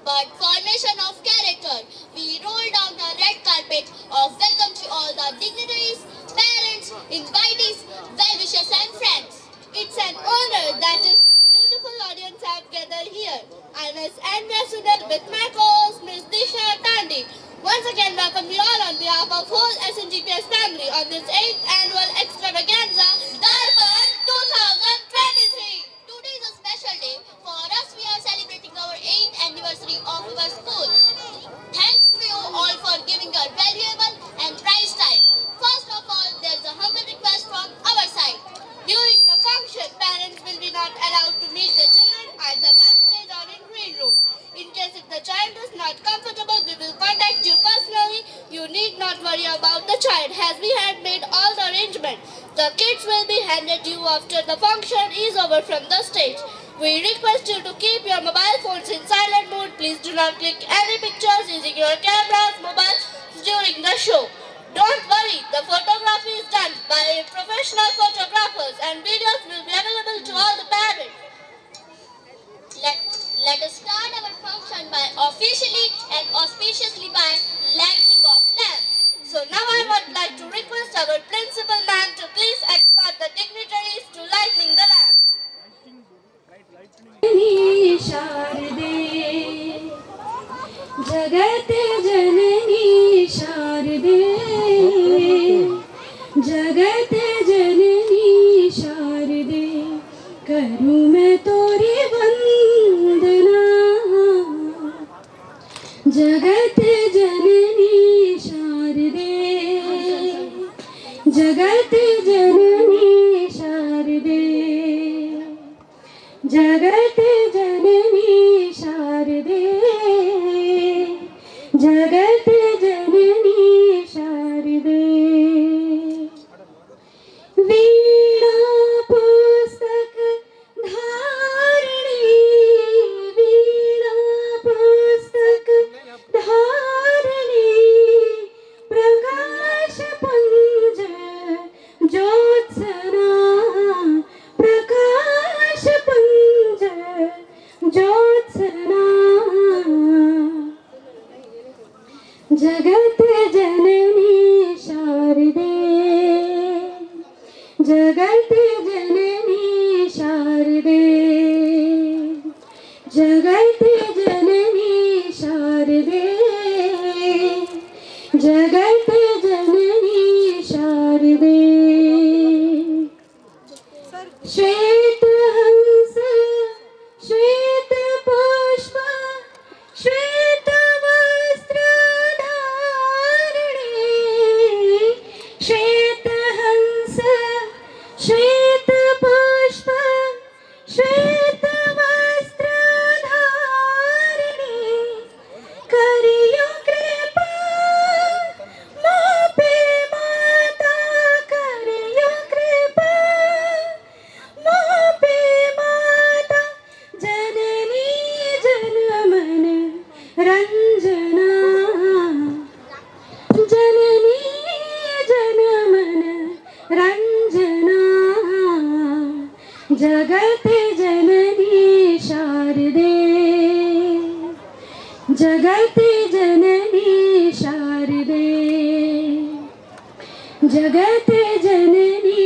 but formation of character. We roll down the red carpet of welcome to all the dignitaries, parents, invitees, well-wishers and friends. It's an honor that this beautiful audience have gathered here. I'm Ms. Andrea Sudal with my co-host Ms. Disha Tandi. Once again, welcome you all on behalf of whole SNGPS family on this 8th annual extravaganza, Darpan 2023. Today is a special day. For us, we are celebrating our 8th anniversary of our school. Thanks to you all for giving your valuable and priceless time. First of all, there's a humble request from our side. During the function, parents will be not allowed to meet the children at the backstage or in green room. In case if the child is not comfortable, we will contact you personally. You need not worry about the child as we had made all the arrangements. The kids will be handed you after the function is over from the stage. We request you to keep your mobile phones in silent mode. Please do not click any pictures using your cameras, mobiles during the show. Don't worry, the photography is done by professional photographers and videos will be available to all the parents. Let us start our function by officially and auspiciously by lighting of lamps. So now I would like to request our principal ma'am to please escort the dignitaries to lighting the lamp. जगत जननी शारदे जगत जननी शारदे करूं मैं तोरी वंदना जगत जननी शारदे जगत जननी शारदे जगत जननी शारदे जगत जननी शारदे वीणा पुस्तक धारिणी वीणा पुस्तक धारिणी प्रकाश पुंज ज्योत्सना प्रकाश पुंज ज्योत्सना जगत जननी शारदे जगत जननी शारदे जगत जननी शारदे जगत जननी शारदे श्वेत हंस श्वेत पुष्प श्वेत वस्त्र श्वेत हंस श्वेत पुष्प श्वेत वस्त्र धारिणी करियो कृपा मोपे माता करियो कृपा मोपे माता जननी जनमन रंजना जननी जनमन रंजना जगत जननी शारदे जगत जननी शारदे जगत जननी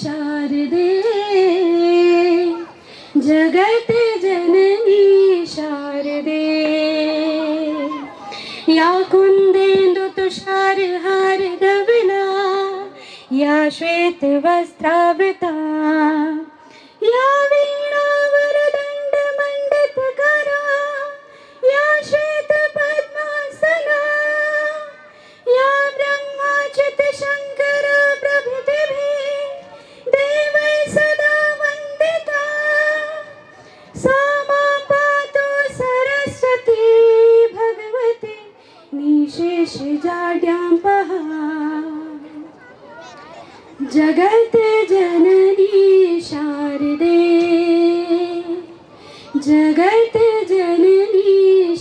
शारदे जगत जननी शारदे या कुंदेन्दु तुषार हार धवला या श्वेत वस्त्रावृता या वीणा वरदंड मंडित करा या श्वेत पद्मासना या ब्रह्माच्युत शंकर प्रभृतिभिः देवैः सदा वन्दिता सा मां पातु सरस्वती भगवती निशेषजाड्याम्पः जगत जननी शारदे जगत जननी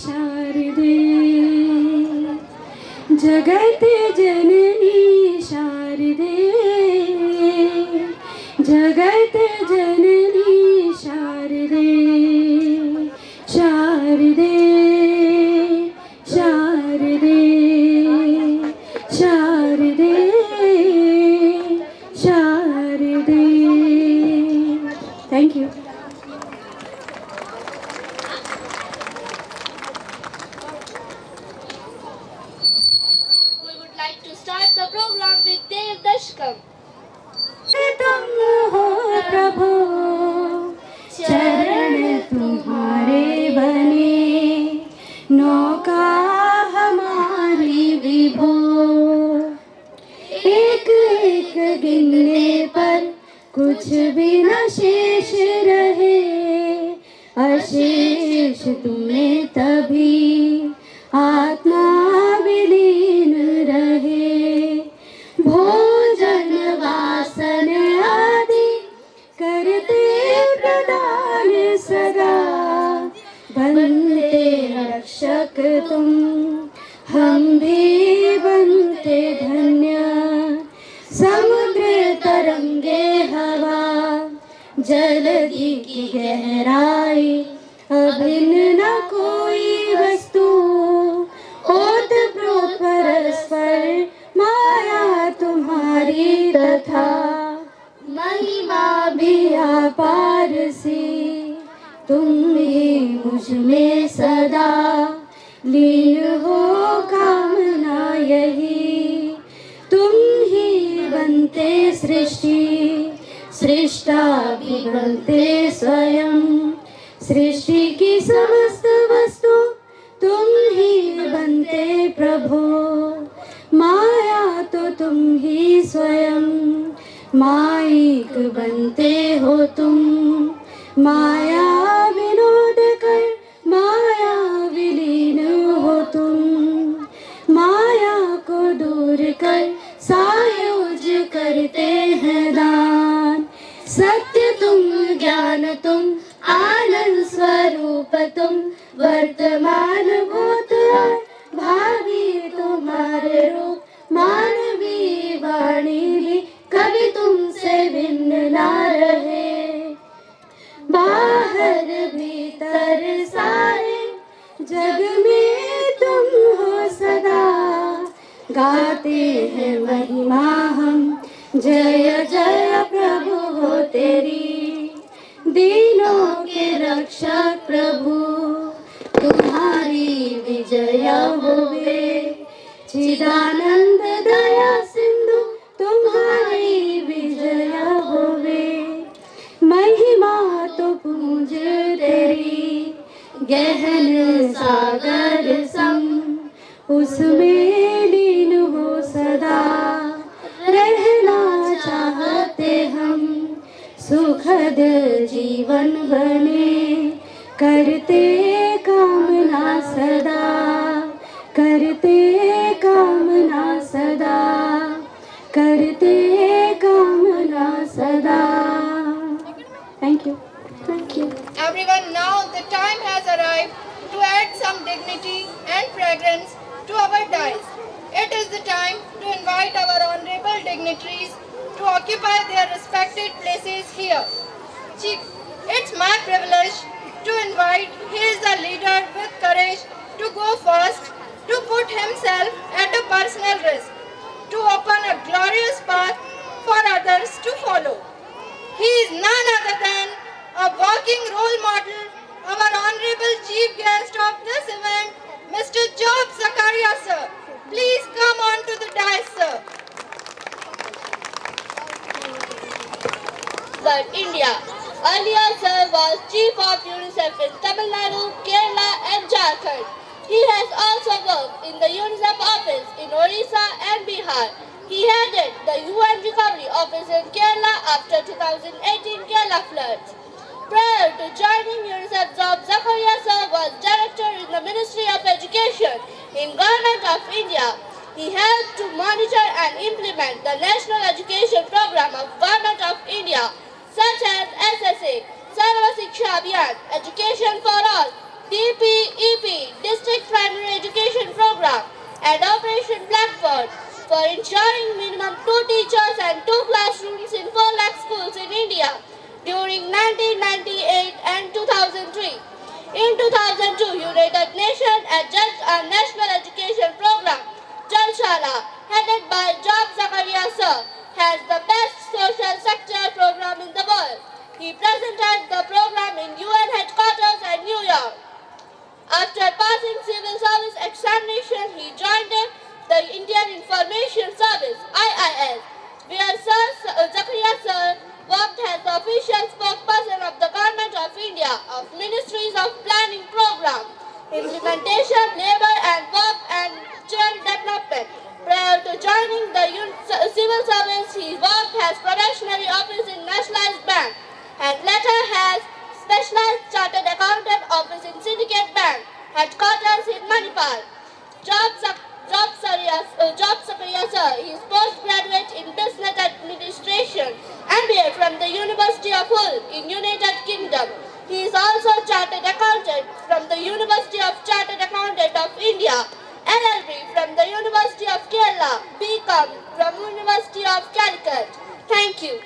शारदे जगत जननी शारदे जगत जननी शारदे शारदे to start the program with Dev Dashkam. तुम हो प्रभु, चरण तुम्हारे बने, नौका हमारी विभो। एक एक गिनने पर कुछ भी न शेष रहे, अशेष तुम्हें तभी आत्मा विलीन रहे। भोजन वासन आदि करते प्रदान सदा, बनते रक्षक तुम, हम भी बनते धन्य। समुद्र तरंगे हवा, जलधि की गहराई, अभिन्न न कोई वस्तु, ओतप्रोत परस्पर माया तुम्हारी तथा, महिमा भी अपार सी। तुम ही मुझ में सदा लीन हो, कामना यही। तुम ही बनते सृष्टि, सृष्टा भी बनते स्वयं। सृष्टि की समस्त वस्तु तुम ही बनते प्रभु, माया तो तुम ही स्वयं। माइक बनते हो तुम, माया विनोद कर माया विलीन हो तुम। माया को दूर कर सायोज करते हैं दान। सत्य तुम, ज्ञान तुम, आनंद स्वरूप तुम, वर्तमान भूत और भावी तुम्हारे रूप। मानवी वाणी भी कभी तुमसे भिन्न ना रहे। बाहर भीतर सारे जग में तुम हो सदा, गाते हैं महिमा हम, जय जय प्रभु हो तेरी। दीनों के रक्षक प्रभु, तुम्हारी विजय होवे। चिदानंद दया सिंधु, तुम्हारी विजय होवे। महिमा तो पूज तेरी, गहन सागर सम, उसमें लीन हो सदा। रहना चाहते हम, सुखद जीवन बने, करते कामना सदा, करते कामना सदा, करते कामना सदा। Thank you. Thank you. Everyone, now the time has arrived to add some dignity and fragrance to our dais. It is the time to invite our honorable dignitaries to occupy their respected places here. Chief, it's my privilege to invite, he is the leader with courage to go first, to put himself at a personal risk, to open a glorious path for others to follow. He is none other than a walking role model, our honorable chief guest of this event, Mr. Job Zakaria sir. Please come on to the dais, sir. But India. Earlier, sir was chief of UNICEF in Tamil Nadu, Kerala and Jharkhand. He has also worked in the UNICEF office in Orissa and Bihar. He headed the UN Recovery Office in Kerala after 2018 Kerala floods. Prior to joining UNICEF, Job Zakaria sir was director in the Ministry of Education in Government of India. He helped to monitor and implement the National Education Program of Government of India, such as SSA, Sarva Shiksha Abhiyan, Education for All, DPEP, District Primary Education Program, and Operation Blackboard, for ensuring minimum 2 teachers and 2 classrooms in 4 lakh schools in India during 1998 and 2003. In 2002, United Nations adjudged a National Education Program, Jalshala, headed by Job Zakaria sir, has the best social sector program in the world. He presented the program in UN headquarters at New York. After passing civil service examination, he joined the Indian Information area of Ministries of Planning Program, Implementation, Labor and Work and Child Development. Prior to joining the civil service, he worked as probationary office in Nationalized Bank and later has specialized chartered accountant office in Syndicate Bank, headquarters in Manipal. Job Sakriya sir, he is postgraduate in Business Administration, MBA from the University of Hull in United Kingdom. He is also chartered accountant from the University of Chartered Accountant of India, LLB from the University of Kerala, BCom from University of Calicut. Thank you.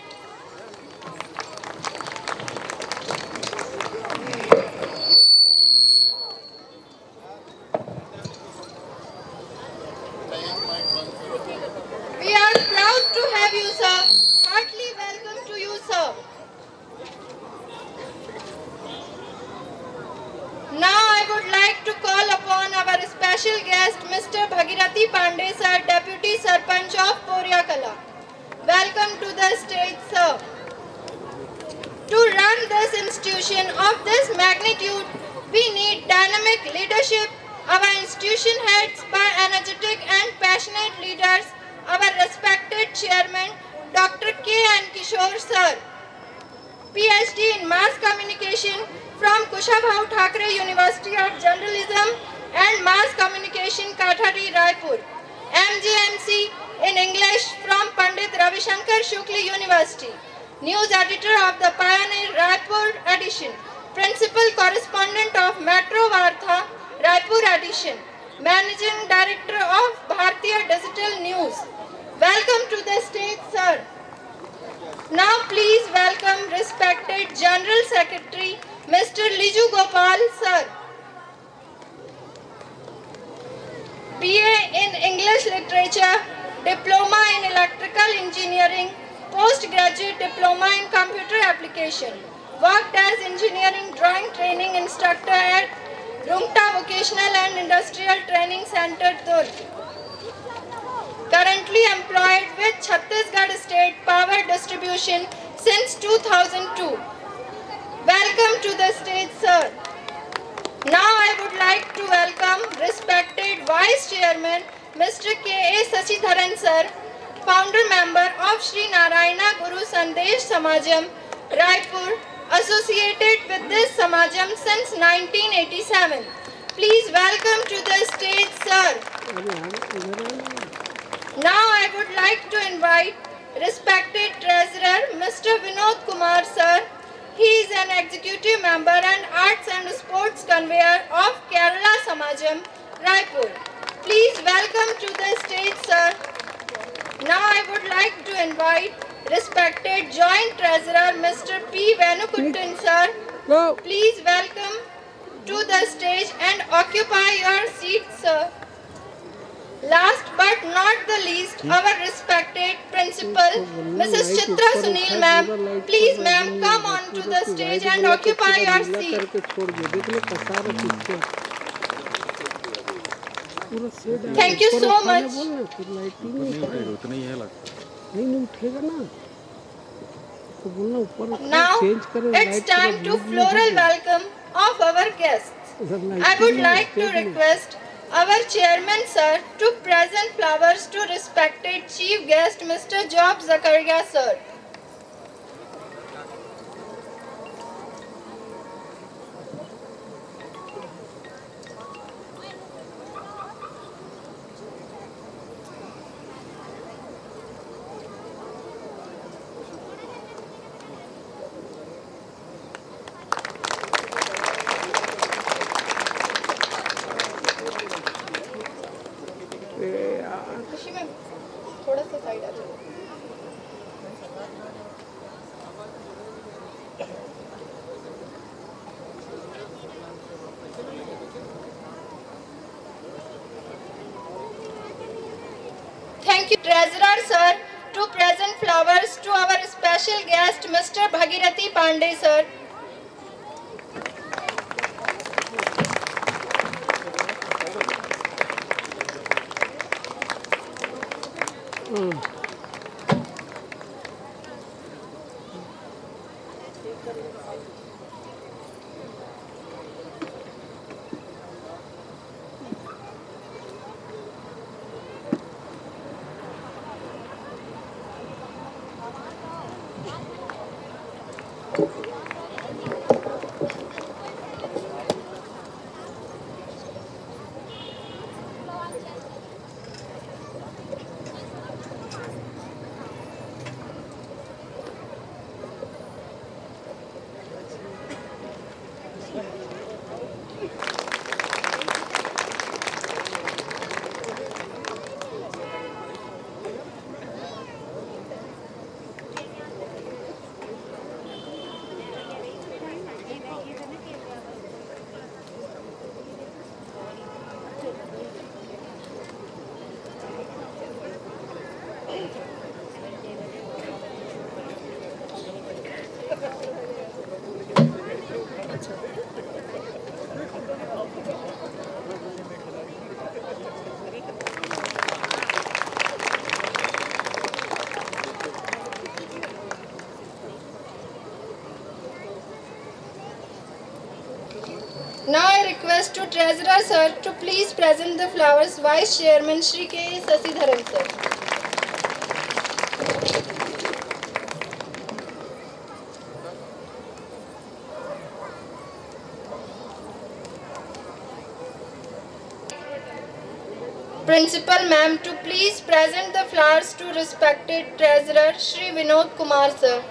We are proud to have you, sir. Heartily welcome to you, sir. Now I would like to call upon our special guest, Mr. Bhagirathi Pandey, sir, Deputy Sarpanch of Poriakala. Welcome to the stage, sir. To run this institution of this magnitude, we need dynamic leadership. Our institution heads by energetic and passionate leaders, our respected chairman, Dr. K. N. Kishore, sir, PhD in Mass Communication from Kushabhau Thakre University of Journalism and Mass Communication, Kathari, Raipur. MJMC in English from Pandit Ravi Shankar Shukla University. News editor of the Pioneer Raipur edition. Principal correspondent of Metro Vartha, Raipur edition. Managing Director of Bharatiya Digital News. Welcome to the stage, sir. Now please welcome respected General Secretary, Mr. Liju Gopal, sir. BA in English Literature, Diploma in Electrical Engineering, Postgraduate Diploma in Computer Application. Worked as Engineering Drawing Training Instructor at Rungta Vocational and Industrial Training Center, Durg. Currently employed with Chhattisgarh State Power Distribution since 2002. Welcome to the stage, sir. Now I would like to welcome respected Vice Chairman, Mr. K.A. Sachidharan, sir, Founder Member of Sri Narayana Guru Sandesh Samajam, Raipur, associated with this Samajam since 1987. Please welcome to the stage, sir. Now I would like to invite respected Treasurer, Mr. Vinod Kumar, sir. He is an executive member and arts and sports conveyor of Kerala Samajam, Raipur. Please welcome to the stage, sir. Now I would like to invite respected Joint Treasurer, Mr. P. Venukuttan, sir. Please welcome to the stage and occupy your seat, sir. Last but not the least, our respected principal, Mrs. Chitra Sunil ma'am. Please ma'am, come on to the stage and occupy your seat. Thank you so much. Now, it's time to floral welcome of our guests. I would like to request our chairman, sir, to present flowers to respected chief guest, Mr. Job Zakaria, sir. थोड़ा सा side आ जाओ। Thank you, Treasurer sir, to present flowers to our special guest, Mr. Bhagirathi Pandey sir. Now I request to Treasurer Sir to please present the flowers, Vice Chairman Shri K. Sasidharan Sir. Principal Ma'am to please present the flowers to respected Treasurer Shri Vinod Kumar Sir.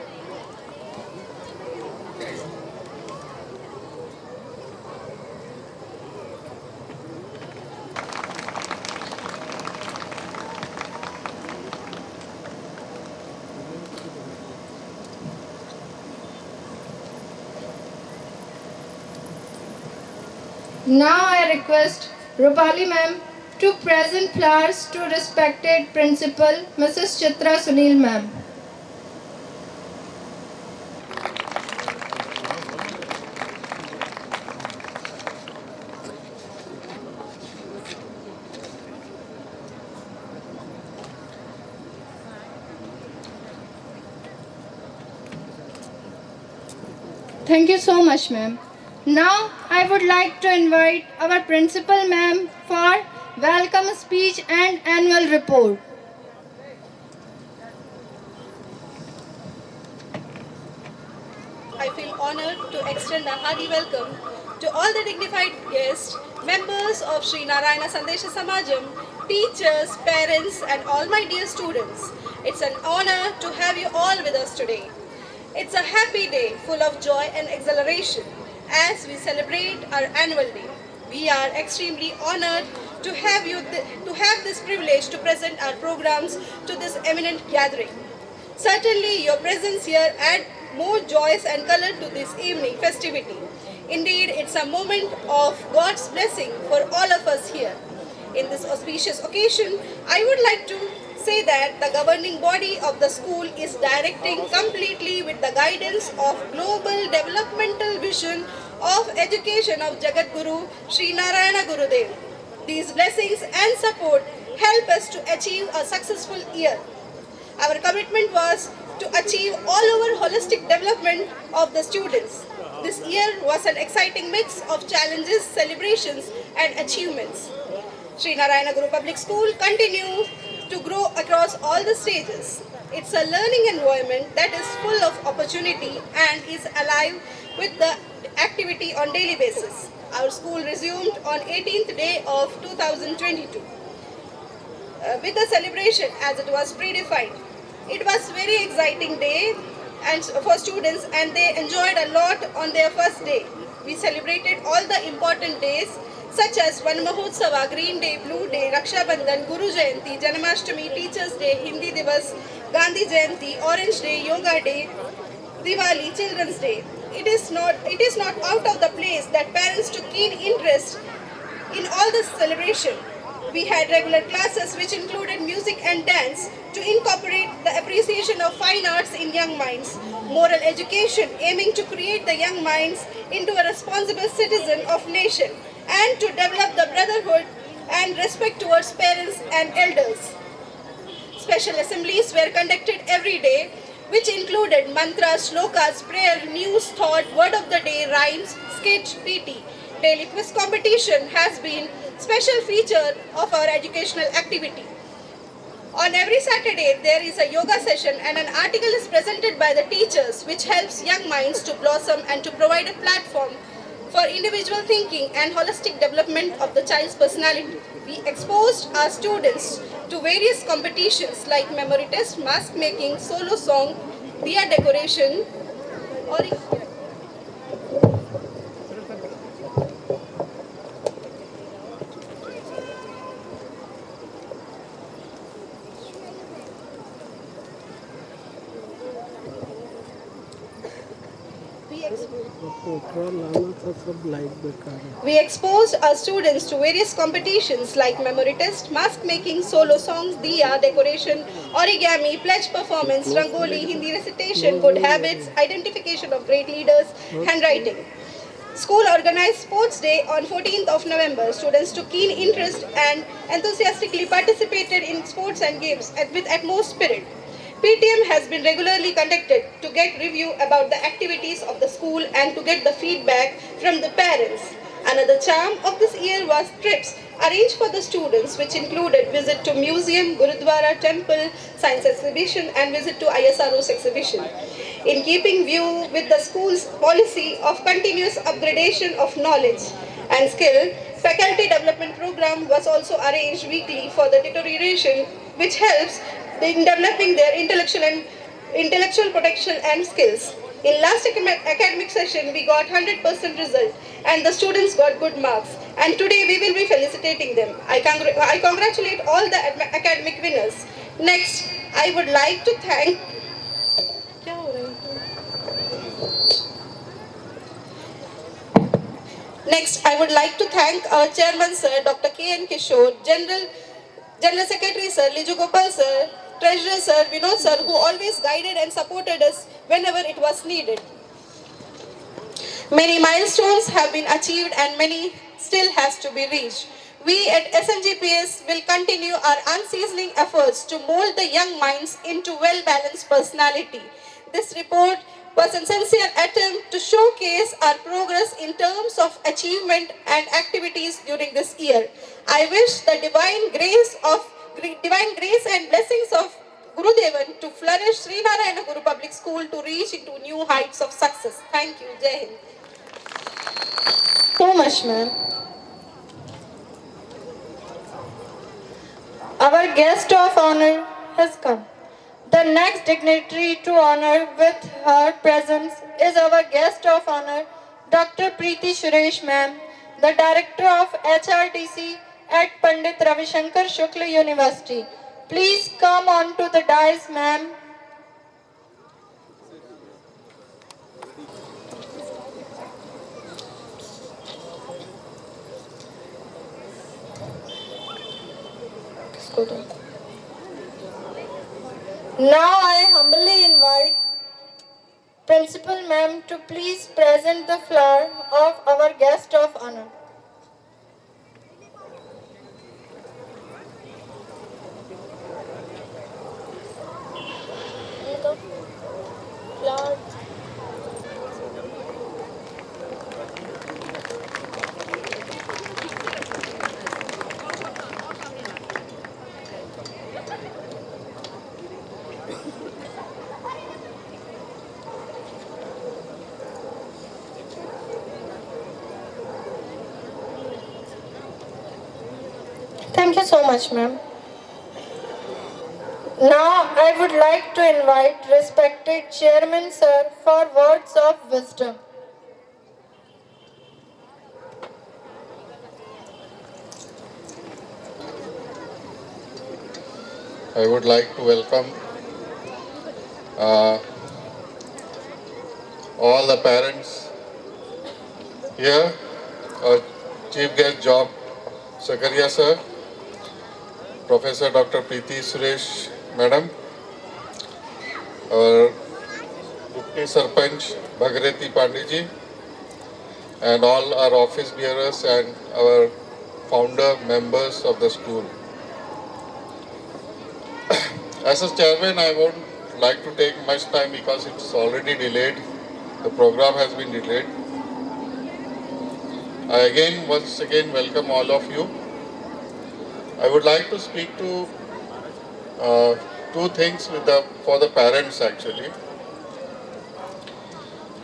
Now I request Rupali Ma'am to present flowers to respected Principal Mrs. Chitra Sunil Ma'am. Thank you so much, ma'am. Now I would like to invite our Principal Ma'am for welcome speech and annual report. I feel honored to extend a hearty welcome to all the dignified guests, members of Sri Narayana Sandesha Samajam, teachers, parents and all my dear students. It's an honor to have you all with us today. It's a happy day full of joy and exhilaration as we celebrate our annual day. We are extremely honored to have this privilege to present our programs to this eminent gathering. Certainly your presence here adds more joys and color to this evening festivity. Indeed, it's a moment of God's blessing for all of us here. In this auspicious occasion, I would like to say that the governing body of the school is directing completely with the guidance of global developmental vision of education of Jagat Guru Sri Narayana Gurudev. These blessings and support help us to achieve a successful year. Our commitment was to achieve all-over holistic development of the students. This year was an exciting mix of challenges, celebrations and achievements. Sri Narayana Guru Public School continues to grow across all the stages. It's a learning environment that is full of opportunity and is alive with the activity on daily basis. Our school resumed on 18th day of 2022 with the celebration as it was predefined. It was very exciting day and for students and they enjoyed a lot on their first day. We celebrated all the important days such as Van Mahotsava, Green Day, Blue Day, Raksha Bandhan, Guru Jayanti, Janmashtami, Teachers Day, Hindi Divas, Gandhi Jayanti, Orange Day, Yoga Day, Diwali, Children's Day. It is not out of the place that parents took keen interest in all this celebration. We had regular classes which included music and dance to incorporate the appreciation of fine arts in young minds, moral education aiming to create the young minds into a responsible citizen of nation and to develop the brotherhood and respect towards parents and elders. Special assemblies were conducted every day which included mantras, shlokas, prayer, news, thought, word of the day, rhymes, skit, PT. Daily quiz competition has been special feature of our educational activity. On every Saturday, there is a yoga session and an article is presented by the teachers which helps young minds to blossom and to provide a platform for individual thinking and holistic development of the child's personality. We exposed our students to various competitions like memory test, mask making, solo song, diya decoration, We exposed our students to various competitions like memory test, mask making, solo songs, diya, decoration, origami, pledge performance, rangoli, Hindi recitation, good habits, identification of great leaders, handwriting. School organized Sports Day on 14th of November. Students took keen interest and enthusiastically participated in sports and games with utmost spirit. PTM has been regularly conducted to get review about the activities of the school and to get the feedback from the parents. Another charm of this year was trips arranged for the students, which included visit to museum, Gurudwara, temple, science exhibition, and visit to ISRO's exhibition. In keeping view with the school's policy of continuous upgradation of knowledge and skill, faculty development program was also arranged weekly for the deterioration, which helps in developing their intellectual protection and skills. In last academic session, we got 100% result and the students got good marks. And today we will be felicitating them. I congratulate all the academic winners. Next, I would like to thank our Chairman Sir Dr. K.N. Kishore, General Secretary Sir Liju Gopal Sir, Treasurer Sir Vinod Sir, who always guided and supported us whenever it was needed. Many milestones have been achieved and many still has to be reached. We at SNGPS will continue our unceasing efforts to mold the young minds into well-balanced personality. This report was a sincere attempt to showcase our progress in terms of achievement and activities during this year. I wish the divine grace and blessings of Guru Devan to flourish Srinarayana Guru Public School to reach into new heights of success. Thank you. Jai Hind. So much, ma'am. Our guest of honor has come. The next dignitary to honor with her presence is our guest of honor, Dr. Preeti Suresh ma'am, the Director of HRDC at Pandit Ravi Shankar Shukla University. Please come on to the dais, ma'am. Now I humbly invite Principal Ma'am to please present the flower of our guest of honor. Thank you so much, ma'am. Now I would like to invite respected Chairman Sir for words of wisdom. I would like to welcome all the parents here, Chief Guest Job Sakaria Sir, Professor Dr. Preeti Suresh Madam, our Deputy Sarpanch Bhagirati Pandiji, and all our office bearers and our founder members of the school. As a chairman, I won't like to take much time because it's already delayed. The program has been delayed. I once again welcome all of you. I would like to speak to two things for the parents actually.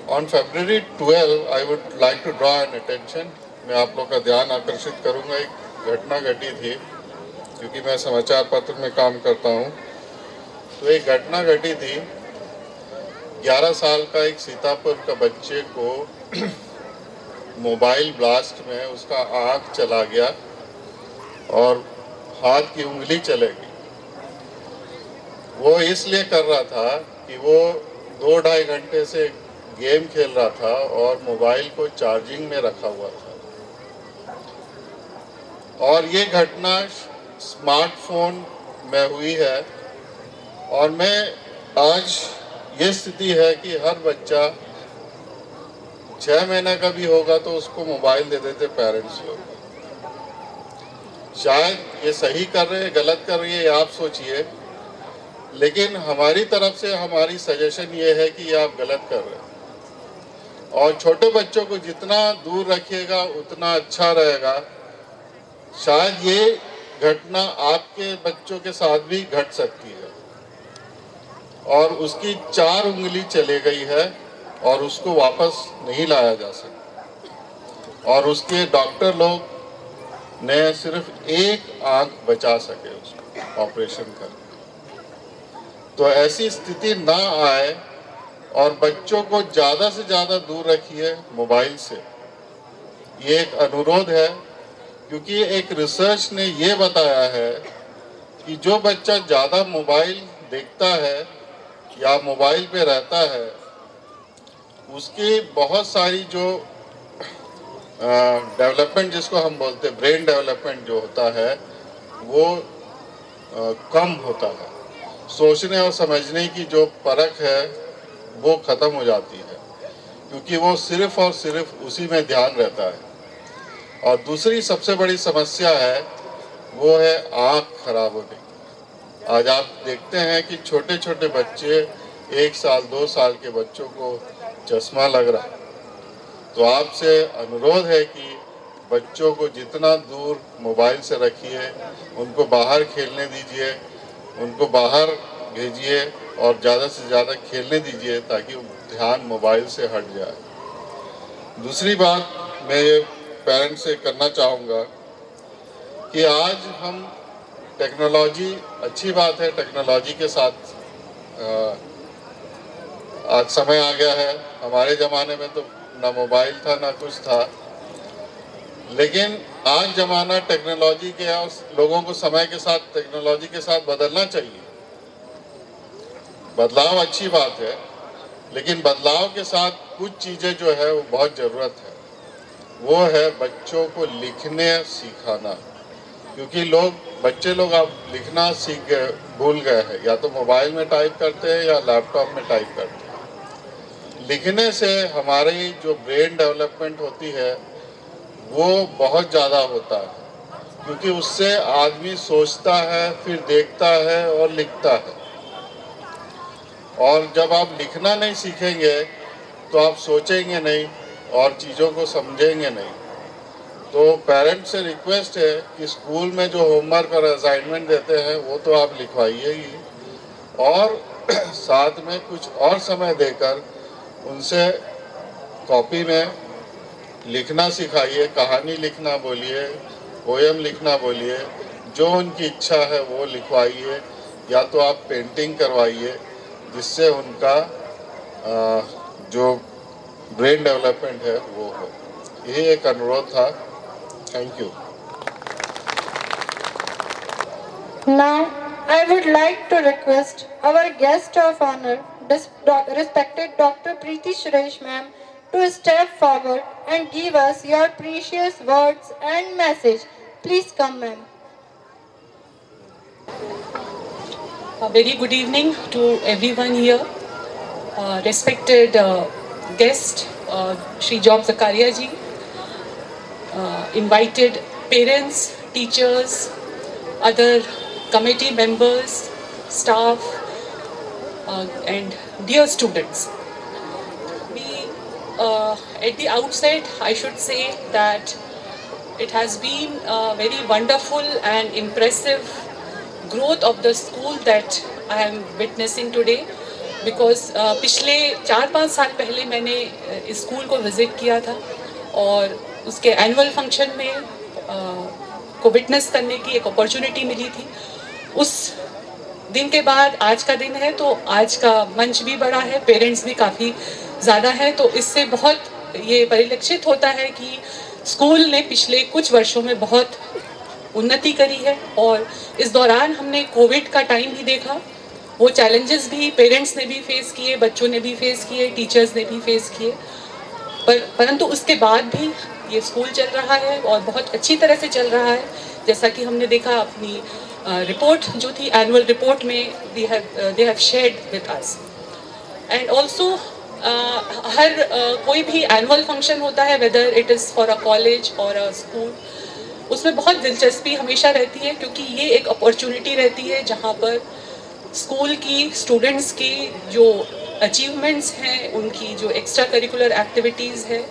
On February 12, I would like to draw an attention. मैं आप लोग का ध्यान आकर्षित करूँगा. एक घटना घटी थी क्योंकि मैं समाचार पत्र में काम करता हूँ. तो एक घटना घटी थी. 11 साल का एक सीतापुर का बच्चे को मोबाइल ब्लास्ट में उसका आँख चला गया और हाथ की उंगली चलेगी. वो इसलिए कर रहा था कि वो 2-2.5 घंटे से गेम खेल रहा था और मोबाइल को चार्जिंग में रखा हुआ था. और ये घटना स्मार्टफोन में हुई है. और मैं आज ये स्थिति है कि हर बच्चा 6 महीने का भी होगा तो उसको मोबाइल दे देते पेरेंट्स लोग. शायद ये सही कर रहे हैं, गलत कर रही है, आप सोचिए. लेकिन हमारी तरफ से हमारी सजेशन ये है कि ये आप गलत कर रहे हैं. और छोटे बच्चों को जितना दूर रखिएगा उतना अच्छा रहेगा। शायद ये घटना आपके बच्चों के साथ भी घट सकती है और उसकी 4 उंगली चली गई है और उसको वापस नहीं लाया जा सकता और उसके डॉक्टर लोग ने सिर्फ एक आंख बचा सके उसको ऑपरेशन करके। तो ऐसी स्थिति ना आए और बच्चों को ज़्यादा से ज़्यादा दूर रखिए मोबाइल से, ये एक अनुरोध है। क्योंकि एक रिसर्च ने ये बताया है कि जो बच्चा ज़्यादा मोबाइल देखता है या मोबाइल पे रहता है उसकी बहुत सारी जो डेवलपमेंट जिसको हम बोलते हैं ब्रेन डेवलपमेंट जो होता है वो कम होता है। सोचने और समझने की जो परख है वो ख़त्म हो जाती है क्योंकि वो सिर्फ और सिर्फ उसी में ध्यान रहता है। और दूसरी सबसे बड़ी समस्या है वो है आँख खराब होने की। आज आप देखते हैं कि छोटे छोटे बच्चे 1 साल 2 साल के बच्चों को चश्मा लग रहा है। तो आपसे अनुरोध है कि बच्चों को जितना दूर मोबाइल से रखिए, उनको बाहर खेलने दीजिए, उनको बाहर भेजिए और ज़्यादा से ज़्यादा खेलने दीजिए ताकि ध्यान मोबाइल से हट जाए। दूसरी बात मैं ये पेरेंट्स से करना चाहूँगा कि आज हम टेक्नोलॉजी, अच्छी बात है टेक्नोलॉजी के साथ आज समय आ गया है। हमारे ज़माने में तो ना मोबाइल था ना कुछ था, लेकिन आज ज़माना टेक्नोलॉजी के और लोगों को समय के साथ टेक्नोलॉजी के साथ बदलना चाहिए। बदलाव अच्छी बात है, लेकिन बदलाव के साथ कुछ चीज़ें जो है वो बहुत ज़रूरत है। वो है बच्चों को लिखने सिखाना, क्योंकि बच्चे लोग अब लिखना सीख गए, भूल गए हैं। या तो मोबाइल में टाइप करते हैं या लैपटॉप में टाइप करते हैं। लिखने से हमारी जो ब्रेन डेवलपमेंट होती है वो बहुत ज़्यादा होता है, क्योंकि उससे आदमी सोचता है, फिर देखता है और लिखता है। और जब आप लिखना नहीं सीखेंगे तो आप सोचेंगे नहीं और चीज़ों को समझेंगे नहीं। तो पेरेंट्स से रिक्वेस्ट है कि स्कूल में जो होमवर्क और असाइनमेंट देते हैं वो तो आप लिखवाइए ही, और साथ में कुछ और समय देकर उनसे कॉपी में लिखना सिखाइए। कहानी लिखना बोलिए, पोएम लिखना बोलिए, जो उनकी इच्छा है वो लिखवाइए, या तो आप पेंटिंग करवाइए जिससे उनका जो ब्रेन डेवलपमेंट है वो हो। यही एक अनुरोध था। Thank you. Now, I would like to request our guest of honor, respected Dr. Preeti Suresh ma'am, to step forward and give us your precious words and message. Please come, ma'am. A very good evening to everyone here. Respected guest, Shri Job Zakaria ji, invited parents, teachers, other committee members, staff, and dear students. At the outset, I should say that it has been a very wonderful and impressive growth of the school that I am witnessing today. Because पिछले 4-5 साल पहले मैंने इस school को visit किया था और उसके एनुअल फंक्शन में को विटनेस करने की एक अपॉर्चुनिटी मिली थी। उस दिन के बाद आज का दिन है तो आज का मंच भी बड़ा है, पेरेंट्स भी काफ़ी ज़्यादा है, तो इससे बहुत ये परिलक्षित होता है कि स्कूल ने पिछले कुछ वर्षों में बहुत उन्नति करी है। और इस दौरान हमने कोविड का टाइम भी देखा, वो चैलेंजेस भी पेरेंट्स ने भी फेस किए, बच्चों ने भी फेस किए, टीचर्स ने भी फेस किए, परंतु उसके बाद भी ये स्कूल चल रहा है और बहुत अच्छी तरह से चल रहा है। जैसा कि हमने देखा अपनी रिपोर्ट जो थी एनुअल रिपोर्ट में they have shared with us. And also हर कोई भी एनुअल फंक्शन होता है, whether it is for a college और अ स्कूल, उसमें बहुत दिलचस्पी हमेशा रहती है, क्योंकि ये एक अपॉर्चुनिटी रहती है जहाँ पर स्कूल की स्टूडेंट्स की जो अचीवमेंट्स हैं, उनकी जो एक्स्ट्रा करिकुलर एक्टिविटीज़ है,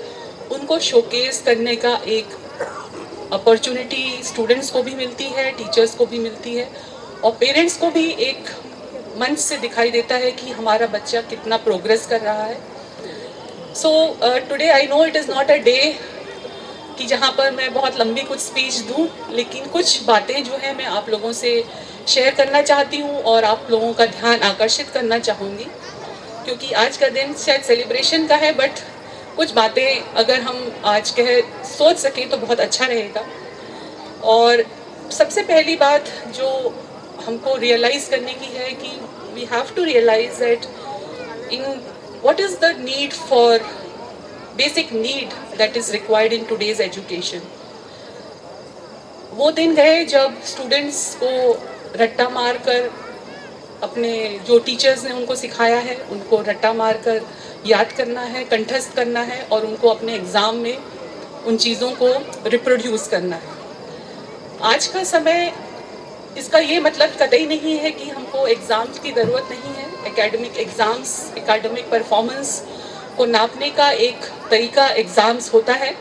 उनको शोकेस करने का एक अपॉर्चुनिटी स्टूडेंट्स को भी मिलती है, टीचर्स को भी मिलती है, और पेरेंट्स को भी एक मंच से दिखाई देता है कि हमारा बच्चा कितना प्रोग्रेस कर रहा है। So today I know it is not a day कि जहाँ पर मैं बहुत लंबी कुछ स्पीच दूँ, लेकिन कुछ बातें जो है मैं आप लोगों से शेयर करना चाहती हूँ और आप लोगों का ध्यान आकर्षित करना चाहूँगी, क्योंकि आज का दिन शायद सेलिब्रेशन का है, बट कुछ बातें अगर हम आज सोच सकें तो बहुत अच्छा रहेगा। और सबसे पहली बात जो हमको रियलाइज़ करने की है कि we have to realise that in what is the need for basic need that is required in today's education. वो दिन गए जब स्टूडेंट्स को रट्टा मार कर अपने जो टीचर्स ने उनको सिखाया है उनको रट्टा मार कर याद करना है, कंठस्थ करना है और उनको अपने एग्ज़ाम में उन चीज़ों को रिप्रोड्यूस करना है। आज का समय इसका ये मतलब कतई नहीं है कि हमको एग्ज़ाम्स की ज़रूरत नहीं है। एकेडमिक एग्ज़ाम्स, एकेडमिक परफॉर्मेंस को नापने का एक तरीका एग्ज़ाम्स होता है,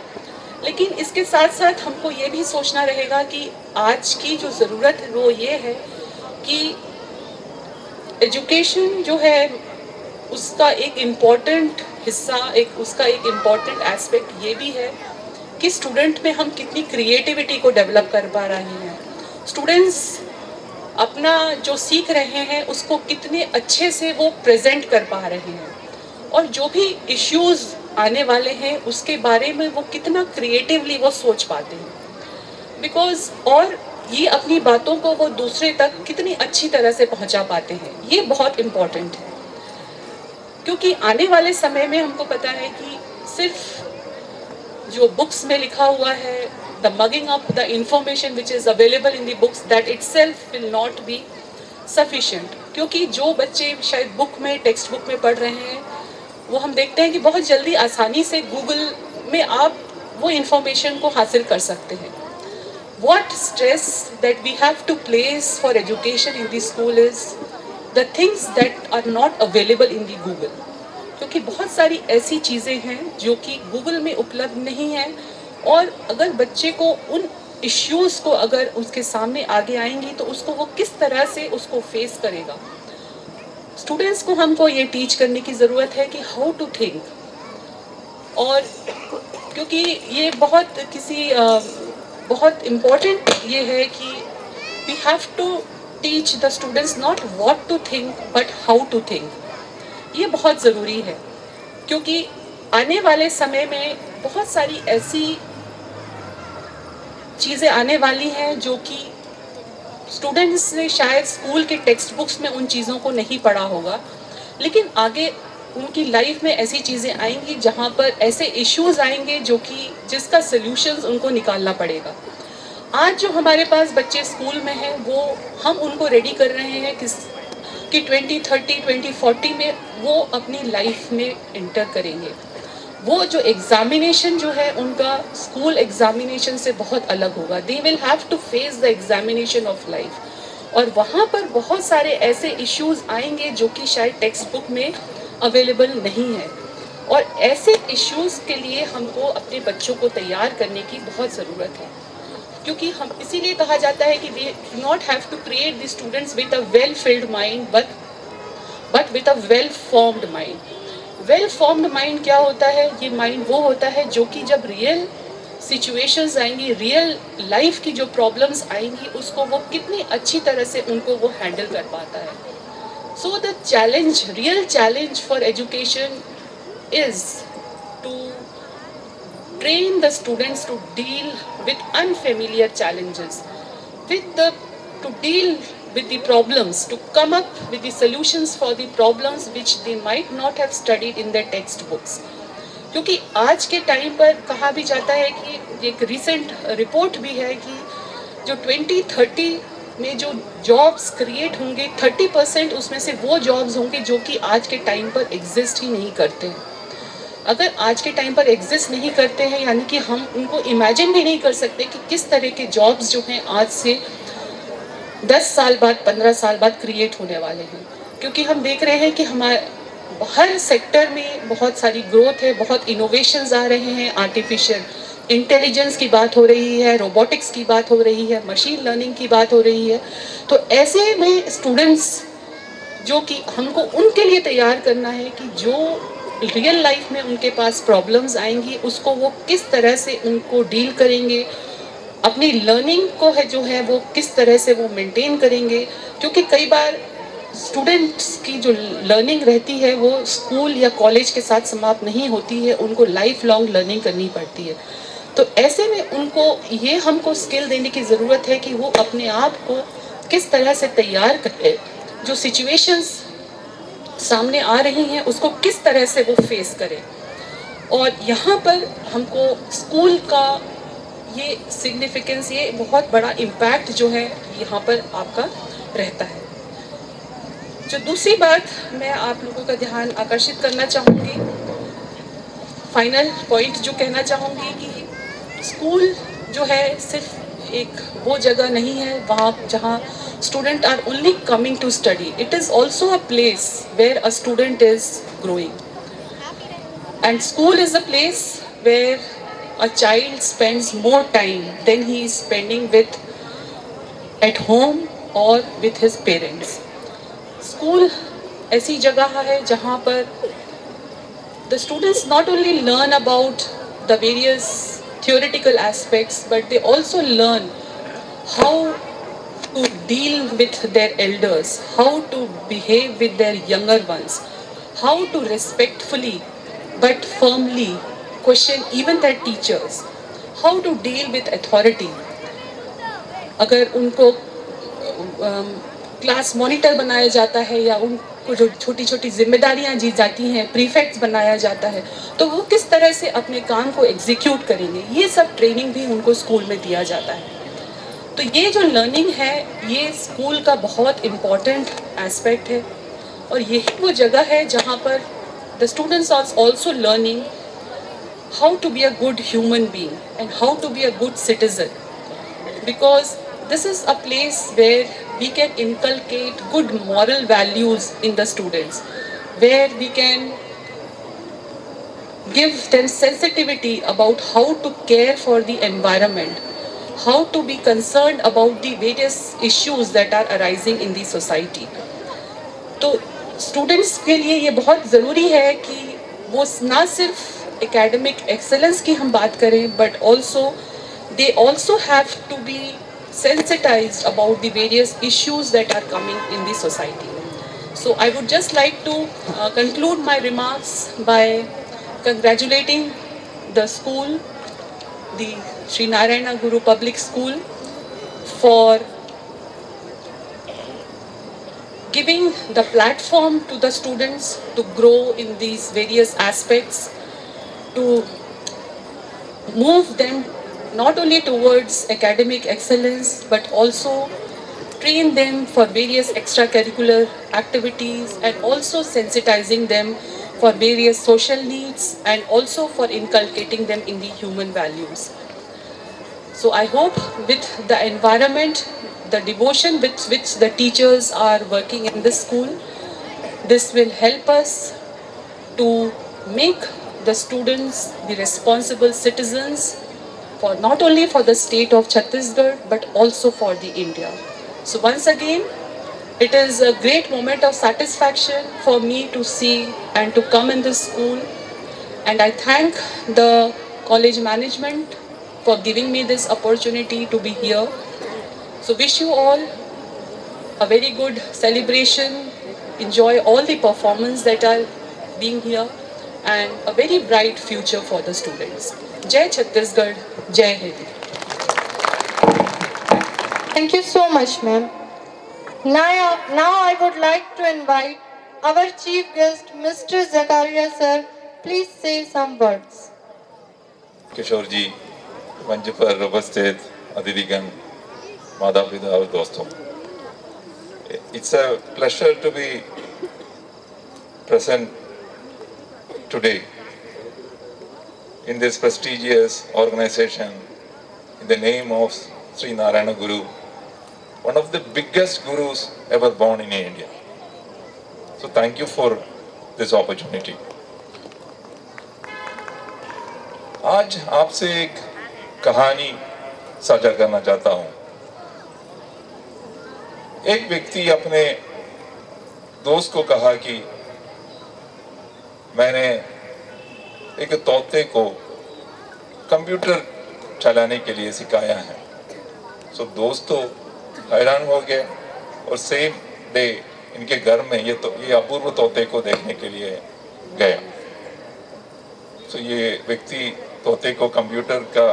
लेकिन इसके साथ साथ हमको ये भी सोचना रहेगा कि आज की जो ज़रूरत है वो ये है कि एजुकेशन जो है उसका एक इम्पॉर्टेंट हिस्सा, उसका एक इम्पॉर्टेंट एस्पेक्ट ये भी है कि स्टूडेंट में हम कितनी क्रिएटिविटी को डेवलप कर पा रहे हैं। स्टूडेंट्स अपना जो सीख रहे हैं उसको कितने अच्छे से वो प्रेजेंट कर पा रहे हैं, और जो भी इश्यूज़ आने वाले हैं उसके बारे में वो कितना क्रिएटिवली वो सोच पाते हैं, बिकॉज और ये अपनी बातों को वो दूसरे तक कितनी अच्छी तरह से पहुंचा पाते हैं। ये बहुत इम्पॉर्टेंट है, क्योंकि आने वाले समय में हमको पता है कि सिर्फ जो बुक्स में लिखा हुआ है, the mugging up the information which is available in the books, that itself will not be sufficient. क्योंकि जो बच्चे शायद बुक में, टेक्स्ट बुक में पढ़ रहे हैं, वो हम देखते हैं कि बहुत जल्दी आसानी से गूगल में आप वो इंफॉर्मेशन को हासिल कर सकते हैं। What stress that we have to place for education in the school is the things that are not available in the Google. क्योंकि बहुत सारी ऐसी चीज़ें हैं जो कि गूगल में उपलब्ध नहीं हैं, और अगर बच्चे को उन इश्यूज़ को अगर उसके सामने आगे आएंगी तो उसको वो किस तरह से उसको फेस करेगा। स्टूडेंट्स को हमको ये टीच करने की ज़रूरत है कि हाउ टू थिंक, और क्योंकि ये बहुत इम्पोर्टेंट ये है कि we have to teach the students not what to think but how to think. ये बहुत ज़रूरी है, क्योंकि आने वाले समय में बहुत सारी ऐसी चीज़ें आने वाली हैं जो कि स्टूडेंट्स ने शायद स्कूल के टेक्स्ट बुक्स में उन चीज़ों को नहीं पढ़ा होगा, लेकिन आगे उनकी लाइफ में ऐसी चीज़ें आएंगी जहाँ पर ऐसे इश्यूज़ आएंगे जिसका सल्यूशंस उनको निकालना पड़ेगा। आज जो हमारे पास बच्चे स्कूल में हैं वो हम उनको रेडी कर रहे हैं कि 2030, 2040 में वो अपनी लाइफ में इंटर करेंगे। वो जो एग्ज़ामिनेशन जो है उनका स्कूल एग्ज़ामिनेशन से बहुत अलग होगा। They will have to face the examination of life, और वहाँ पर बहुत सारे ऐसे इश्यूज़ आएंगे जो कि शायद टेक्स्ट बुक में अवेलेबल नहीं है, और ऐसे इश्यूज़ के लिए हमको अपने बच्चों को तैयार करने की बहुत ज़रूरत है। क्योंकि हम इसीलिए कहा जाता है कि we do not have to create the students with a well filled mind but with a well formed mind. Well formed mind क्या होता है? ये माइंड वो होता है जो कि जब रियल सिचुएशंस आएंगी, रियल लाइफ की जो प्रॉब्लम्स आएंगी, उसको वो कितनी अच्छी तरह से उनको वो हैंडल कर पाता है। So the real challenge for education is to train the students to deal with unfamiliar challenges, to deal with the problems, to come up with the solutions for the problems which they might not have studied in their textbooks. क्योंकि आज के time पर कहा भी जाता है कि एक रिसेंट रिपोर्ट भी है कि जो 2030 में जो जॉब्स क्रिएट होंगे, 30% उसमें से वो जॉब्स होंगे जो कि आज के टाइम पर एग्जिस्ट ही नहीं करते हैं। अगर आज के टाइम पर एग्जिस्ट नहीं करते हैं, यानी कि हम उनको इमेजिन भी नहीं कर सकते कि किस तरह के जॉब्स जो हैं आज से 10 साल बाद, 15 साल बाद क्रिएट होने वाले हैं। क्योंकि हम देख रहे हैं कि हर सेक्टर में बहुत सारी ग्रोथ है, बहुत इनोवेशंस आ रहे हैं, आर्टिफिशियल इंटेलिजेंस की बात हो रही है, रोबोटिक्स की बात हो रही है, मशीन लर्निंग की बात हो रही है। तो ऐसे में स्टूडेंट्स जो कि हमको उनके लिए तैयार करना है कि जो रियल लाइफ में उनके पास प्रॉब्लम्स आएंगी उसको वो किस तरह से उनको डील करेंगे, अपनी लर्निंग को है जो है वो किस तरह से वो मेंटेन करेंगे। क्योंकि कई बार स्टूडेंट्स की जो लर्निंग रहती है वो स्कूल या कॉलेज के साथ समाप्त नहीं होती है, उनको लाइफ लॉन्ग लर्निंग करनी पड़ती है। तो ऐसे में उनको ये हमको स्किल देने की ज़रूरत है कि वो अपने आप को किस तरह से तैयार करें, जो सिचुएशंस सामने आ रही हैं उसको किस तरह से वो फेस करें। और यहाँ पर हमको स्कूल का ये सिग्निफिकेंस, ये बहुत बड़ा इम्पैक्ट जो है यहाँ पर आपका रहता है। जो दूसरी बात मैं आप लोगों का ध्यान आकर्षित करना चाहूँगी, फाइनल पॉइंट जो कहना चाहूँगी कि स्कूल जो है सिर्फ एक वो जगह नहीं है वहाँ जहाँ students are only coming to study. It is also a place where a student is growing. And school is a place where a child spends more time than he is spending with at home or with his parents. School ऐसी जगह है जहाँ पर the students not only learn about the various theoretical aspects, but they also learn how to deal with their elders, how to behave with their younger ones, how to respectfully but firmly question even their teachers, how to deal with authority. अगर उनको class monitor बनाया जाता है या उनको जो छोटी छोटी जिम्मेदारियां दी जाती हैं, प्रीफेक्ट्स बनाया जाता है, तो वो किस तरह से अपने काम को एग्जीक्यूट करेंगे, ये सब ट्रेनिंग भी उनको स्कूल में दिया जाता है। तो ये जो लर्निंग है ये स्कूल का बहुत इम्पॉर्टेंट एस्पेक्ट है और यही वो जगह है जहाँ पर the students are also learning how to be a good human being and how to be a good citizen, because this is a place where we can inculcate good moral values in the students, where we can give them sensitivity about how to care for the environment, how to be concerned about the various issues that are arising in the society. तो students के लिए ये बहुत ज़रूरी है कि वो ना सिर्फ academic excellence की हम बात करें, but also they also have to be sensitized about the various issues that are coming in the society. So I would just like to conclude my remarks by congratulating the school, the Sri Narayana Guru Public School, for giving the platform to the students to grow in these various aspects, to move them not only towards academic excellence but also train them for various extracurricular activities and also sensitizing them for various social needs and also for inculcating them in the human values. So I hope with the environment, the devotion with which the teachers are working in this school, this will help us to make the students the responsible citizens for not only for the state of Chhattisgarh but also for the India. So once again, it is a great moment of satisfaction for me to see and to come in this school, and I thank the college management for giving me this opportunity to be here. So wish you all a very good celebration, enjoy all the performance that are being here and a very bright future for the students. Jai Chhattisgarh, Jai Hind. Thank you so much, ma'am. Now I would like to invite our chief guest, Mr. Zakaria sir. Please say some words. किशोर जी, मंच पर उपस्थित अतिथिगण, माता पिता और दोस्तों, it's a pleasure to be present today in this prestigious organization in the name of Sri Narayana Guru, one of the biggest gurus ever born in India. So thank you for this opportunity. आज आपसे एक कहानी साझा करना चाहता हूं। एक व्यक्ति अपने दोस्त को कहा कि मैंने एक तोते को कंप्यूटर चलाने के लिए सिखाया है। सो दोस्त तो हैरान हो गए और सेम डे इनके घर में ये अपूर्व तोते को देखने के लिए गया। सो ये व्यक्ति तोते को कंप्यूटर का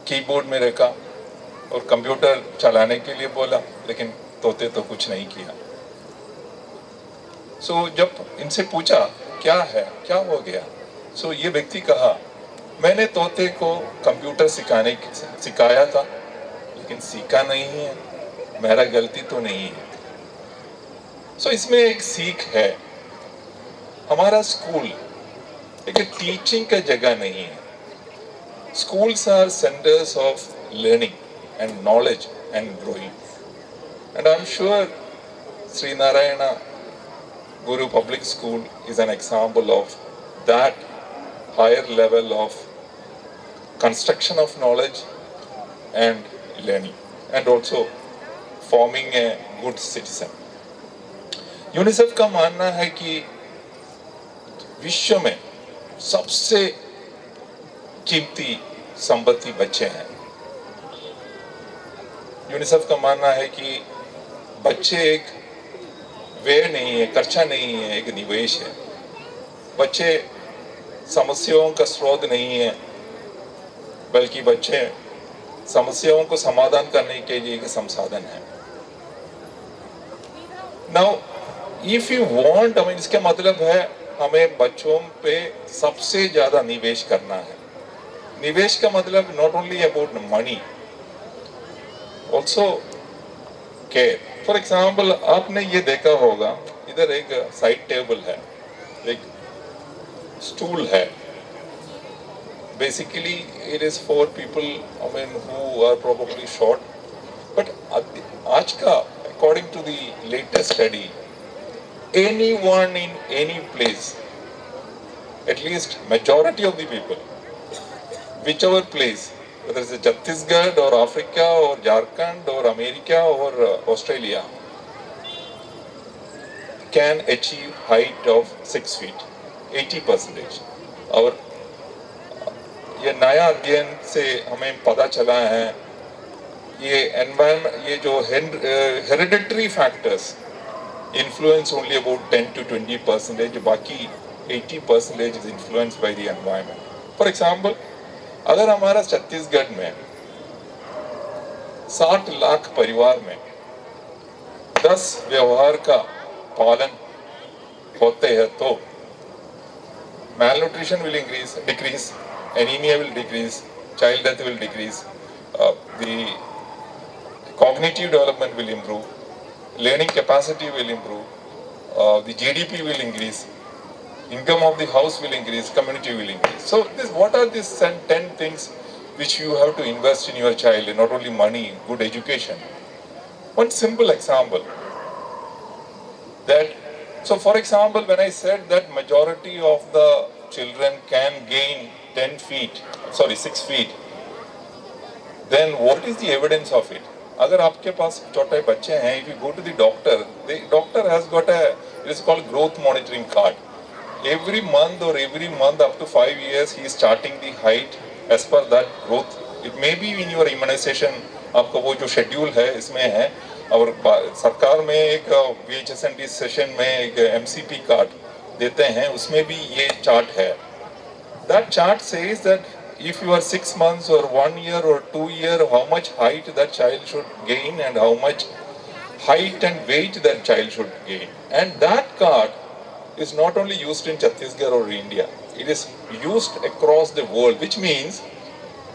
कीबोर्ड में रखा और कंप्यूटर चलाने के लिए बोला, लेकिन तोते तो कुछ नहीं किया। सो जब इनसे पूछा क्या है, क्या हो गया, सो ये व्यक्ति कहा मैंने तोते को कंप्यूटर सिखाया था, लेकिन सीखा नहीं है, मेरा गलती तो नहीं है। सो इसमें एक सीख है, हमारा स्कूल एक टीचिंग का जगह नहीं है। Schools are centers of learning and knowledge and growing. And I'm sure Sri Narayana Guru Public School is an example of that higher level of construction of knowledge and learning, and also forming a good citizen. UNICEF का मानना है कि विश्व में सबसे कीमती संपत्ति बच्चे हैं। यूनिसेफ का मानना है कि बच्चे एक व्यय नहीं है, खर्चा नहीं है, एक निवेश है। बच्चे समस्याओं का स्रोत नहीं है, बल्कि बच्चे समस्याओं को समाधान करने के लिए एक संसाधन है। नाउ इफ यू वांट, इसका मतलब है हमें बच्चों पे सबसे ज्यादा निवेश करना है। निवेश का मतलब not only about money, also care. For example आपने ये देखा होगा, इधर एक साइड टेबल है, एक स्टूल है। Basically it is for people who are probably short, but आज का according to the latest study, anyone in any place, at least majority of the people, whichever place, whether it's Chhattisgarh or Africa or Jharkhand or America or Australia, can achieve height of 6 feet, 80%. और ये नया अध्ययन से हमें पता चला है, ये एनवायरमेंट, ये जो hereditary factors influence only about 10 to 20%, बाकी 80% is influenced by the environment. For example, अगर हमारा छत्तीसगढ़ में 60 लाख परिवार में 10 व्यवहार का पालन होते हैं तो malnutrition will decrease, anemia will decrease, child death will decrease, the cognitive development will improve, learning capacity will improve, the GDP will increase, income of the house will increase, community will increase. So what are these 10 things which you have to invest in your child, not only money, good education? One simple example, so for example, when I said that majority of the children can gain 6 feet, then what is the evidence of it? अगर आपके पास छोटे बच्चे हैं, if you go to the doctor has got it is called growth monitoring card. Every month up to 5 years he is charting the height as per that growth. It may be in your immunization, आपका वो जो schedule है इसमें है, और सरकार में एक VHSND सेशन में एक MCP कार्ड देते हैं, उसमें भी ये चार्ट है. That chart says that if you are 6 months or 1 year or 2 year, how much height that child should gain and how much height and weight that child should gain. And that card is not only used in Chhattisgarh or India, it is used across the world, which means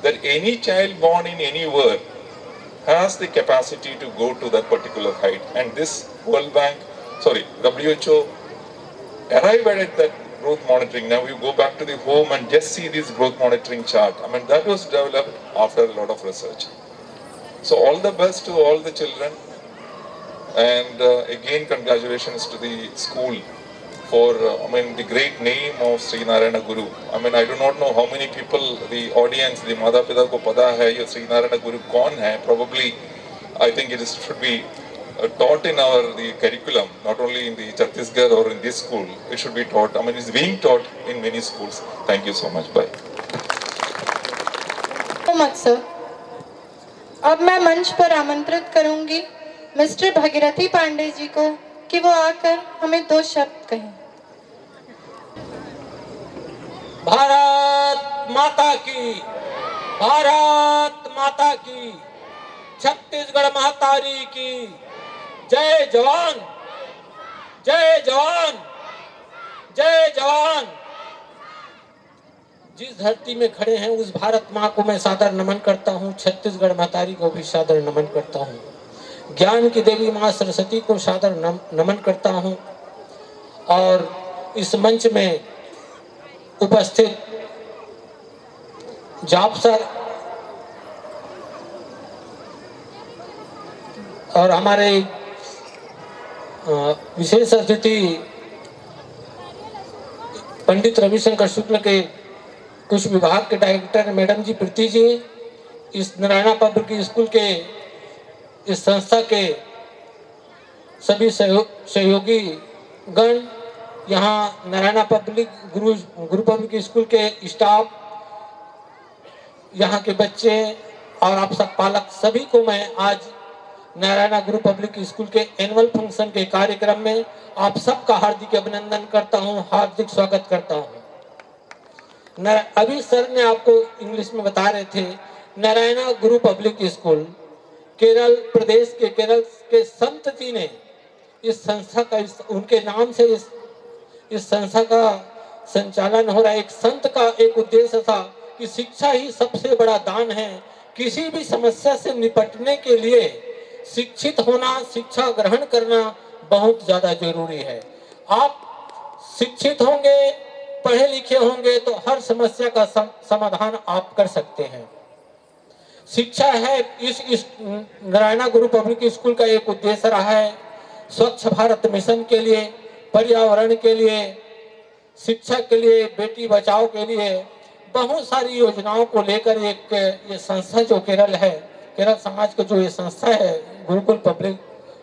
that any child born in anywhere has the capacity to go to that particular height. And this WHO arrived at that growth monitoring. Now you go back to the home and just see this growth monitoring chart. That was developed after a lot of research. So all the best to all the children, and again congratulations to the school for the great name of Sri Narayana Guru. I do not know how many people, the audience, the Mata Pita ko pata hai ye Sri Narayana Guru kaun hai. Probably I think it should be taught in the curriculum, not only in the Chhattisgarh or in this school. It should be taught. It's being taught in many schools. Thank you so much. Bye. So much, sir. अब मैं मंच पर आमंत्रित करूंगी mister Bhagirathi Pandey ji को कि वो आकर हमें 2 शब्द कहें। भारत माता की, भारत माता की, छत्तीसगढ़ महातारी की जय जवान, जय जवान, जय जवान। जिस धरती में खड़े हैं उस भारत माँ को मैं सादर नमन करता हूँ, छत्तीसगढ़ महतारी को भी सादर नमन करता हूँ, ज्ञान की देवी माँ सरस्वती को सादर नमन करता हूँ। और इस मंच में उपस्थित जाप सर और हमारे विशेष अतिथि पंडित रविशंकर शुक्ल के कुछ विभाग के डायरेक्टर मैडम जी प्रीति जी, इस नारायणा पब्लिक स्कूल के इस संस्था के सभी सहयोगी गण, यहाँ नारायणा पब्लिक गुरु पब्लिक स्कूल के स्टाफ, यहाँ के बच्चे और आप सब पालक, सभी को मैं आज नारायणा गुरु पब्लिक स्कूल के एनुअल फंक्शन के कार्यक्रम में आप सबका हार्दिक अभिनंदन करता हूँ, हार्दिक स्वागत करता हूँ। अभी सर ने आपको इंग्लिश में बता रहे थे, नारायणा गुरु पब्लिक स्कूल केरल प्रदेश के केरल के संत जी ने इस संस्था का उनके नाम से इस संस्था का संचालन हो रहा है। एक संत का एक उद्देश्य था कि शिक्षा ही सबसे बड़ा दान है। किसी भी समस्या से निपटने के लिए शिक्षित होना, शिक्षा ग्रहण करना बहुत ज्यादा जरूरी है। आप शिक्षित होंगे, पढ़े लिखे होंगे तो हर समस्या का समाधान आप कर सकते हैं। शिक्षा है इस नारायणा गुरु पब्लिक स्कूल का एक उद्देश्य रहा है। स्वच्छ भारत मिशन के लिए, पर्यावरण के लिए, शिक्षा के लिए, बेटी बचाओ के लिए बहुत सारी योजनाओं को लेकर एक ये संस्था जो केरल है, केरल समाज का जो ये संस्था है गुरुकुल पब्लिक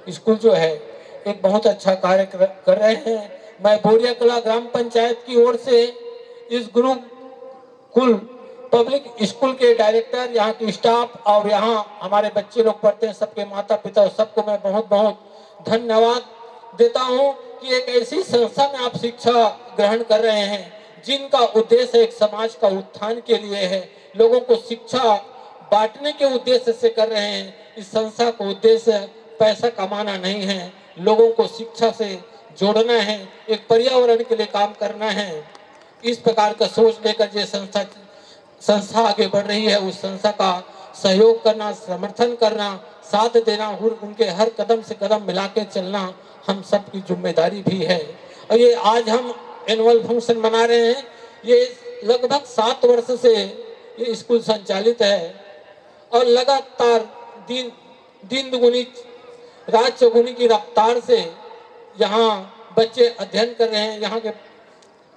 स्कूल जो है, एक बहुत अच्छा कार्य कर रहे हैं। मैं बोरिया कला ग्राम पंचायत की ओर से इस गुरुकुल पब्लिक स्कूल के डायरेक्टर, यहाँ के स्टाफ और यहाँ हमारे बच्चे लोग पढ़ते हैं, सबके माता पिता, सबको मैं बहुत बहुत धन्यवाद देता हूँ कि एक ऐसी संस्था में आप शिक्षा ग्रहण कर रहे हैं जिनका उद्देश्य एक समाज का उत्थान के लिए है, लोगों को शिक्षा बांटने के उद्देश्य से कर रहे हैं। इस संस्था का उद्देश्य पैसा कमाना नहीं है, लोगों को शिक्षा से जोड़ना है, एक पर्यावरण के लिए काम करना है। इस प्रकार का सोच लेकर जो संस्था आगे बढ़ रही है, उस संस्था का सहयोग करना, समर्थन करना, साथ देना, उनके हर कदम से कदम मिला के चलना हम सब की जिम्मेदारी भी है। और ये आज हम एनुअल फंक्शन मना रहे हैं, ये लगभग 7 वर्ष से ये स्कूल संचालित है और लगातार दिन दुगुनी रात चौगुनी की रफ्तार से यहाँ बच्चे अध्ययन कर रहे हैं। यहाँ के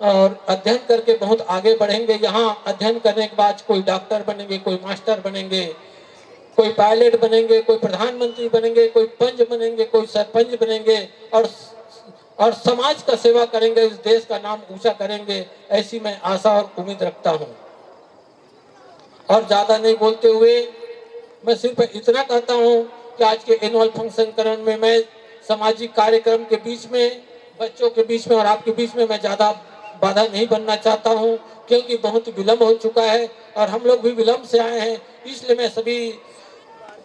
और अध्ययन करके बहुत आगे बढ़ेंगे। यहाँ अध्ययन करने के बाद कोई डॉक्टर बनेंगे, कोई मास्टर बनेंगे, कोई पायलट बनेंगे, कोई प्रधानमंत्री बनेंगे, कोई पंच बनेंगे, कोई सरपंच बनेंगे और समाज का सेवा करेंगे, इस देश का नाम ऊंचा करेंगे, ऐसी मैं आशा और उम्मीद रखता हूँ। और ज्यादा नहीं बोलते हुए मैं सिर्फ इतना कहता हूँ कि आज के एनुअल फंक्शन करने में मैं सामाजिक कार्यक्रम के बीच में, बच्चों के बीच में और आपके बीच में मैं ज्यादा बाधा नहीं बनना चाहता हूं, क्योंकि बहुत विलंब हो चुका है और हम लोग भी विलंब से आए हैं। इसलिए मैं सभी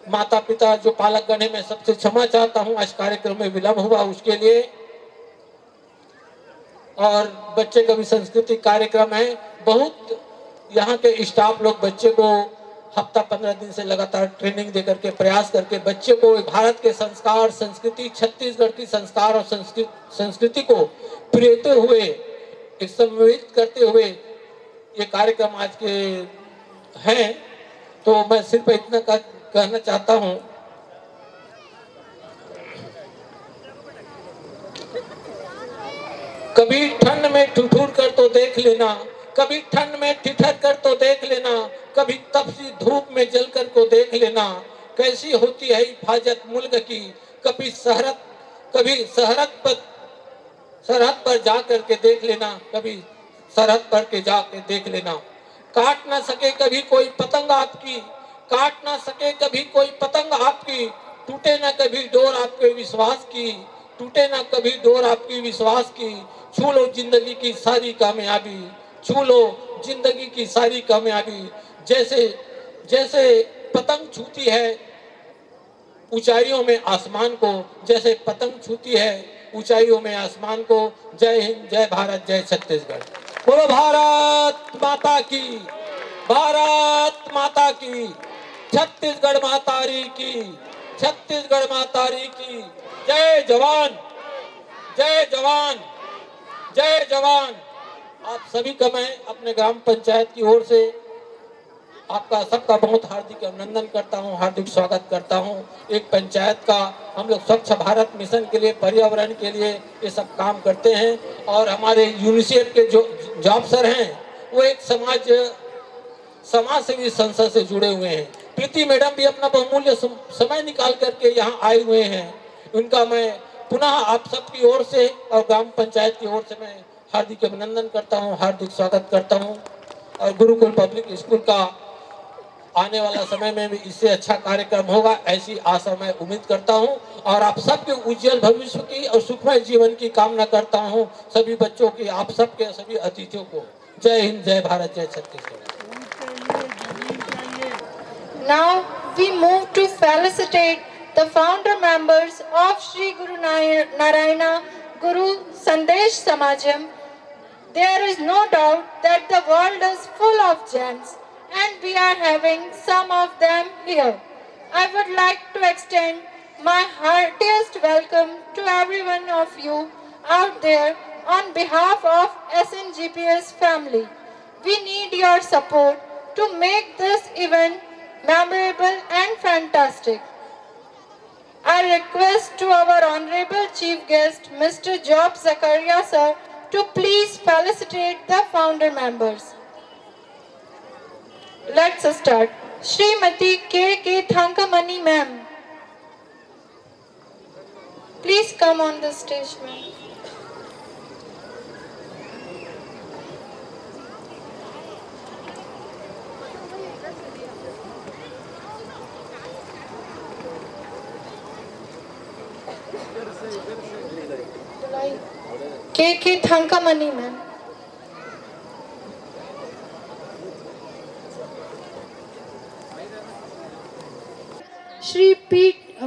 माता पिता जो पालक गण है, मैं सबसे क्षमा चाहता हूं आज कार्यक्रम में विलंब हुआ उसके लिए। और बच्चे का भी सांस्कृतिक कार्यक्रम है, बहुत यहाँ के स्टाफ लोग बच्चे को हफ्ता 15 दिन से लगातार ट्रेनिंग दे करके प्रयास करके बच्चे को भारत के संस्कार, संस्कृति, छत्तीसगढ़ की संस्कार और संस्कृति को प्रेरते हुए, एक सम्मिलित करते हुए ये कार्यक्रम आज के हैं। तो मैं सिर्फ इतना कहना चाहता हूँ कभी ठंड में ठिठुर कर तो देख लेना, कभी ठंड में ठिठर कर तो देख लेना, कभी तपसी धूप में जल कर को देख लेना। कैसी होती है हिफाजत मुल्क की, कभी सरहद पर जा करके देख लेना, कभी सरहद पर के जाके देख लेना। काट ना सके कभी कोई पतंग आपकी, काट ना सके कभी कोई पतंग आपकी, टूटे ना कभी डोर आपके विश्वास की, टूटे ना कभी डोर आपकी विश्वास की। छू लो जिंदगी की सारी कामयाबी, छू लो जिंदगी की सारी कामयाबी। जैसे जैसे पतंग छूती है ऊंचाइयों में आसमान को, जैसे पतंग छूती है ऊंचाइयों में आसमान को। जय हिंद, जय भारत, जय छत्तीसगढ़। बोलो भारत माता की, भारत माता की, छत्तीसगढ़ मातारी की, छत्तीसगढ़ मातारी की। जय जवान, जय जवान, जय जवान। आप सभी का मैं अपने ग्राम पंचायत की ओर से आपका सबका बहुत हार्दिक अभिनंदन करता हूं, हार्दिक स्वागत करता हूं। एक पंचायत का हम लोग स्वच्छ भारत मिशन के लिए, पर्यावरण के लिए ये सब काम करते हैं। और हमारे यूनिसेफ के जो अफसर हैं वो एक समाज सेवी संस्था से जुड़े हुए हैं। प्रीति मैडम भी अपना बहुमूल्य समय निकाल करके यहाँ आए हुए हैं। उनका मैं पुनः आप सबकी ओर से और ग्राम पंचायत की ओर से मैं हार्दिक अभिनंदन करता हूँ, हार्दिक स्वागत करता हूँ। और गुरुकुल पब्लिक स्कूल का आने वाला समय में भी इससे अच्छा कार्यक्रम होगा, ऐसी आशा मैं उम्मीद करता हूं। और आप सबके उज्जवल भविष्य की और सुखमय जीवन की कामना करता हूं, सभी बच्चों की, आप सबके सभी अतिथियों को। जय हिंद, जय भारत, जय Chhattisgarh. Now we move to felicitate the founder members of Sri Guru Narayana Guru Sandesh Samajam. There is no doubt that the world is full of gems, and we are having some of them here. I would like to extend my heartiest welcome to every one of you out there on behalf of SNGPS family. We need your support to make this event memorable and fantastic. I request to our Honorable Chief Guest, Mr. Job Zakaria sir, to please felicitate the founder members. Let's start. Srimati K.K. Thankamani ma'am. Please come on the stage, ma'am. K.K. Thankamani ma'am. Shri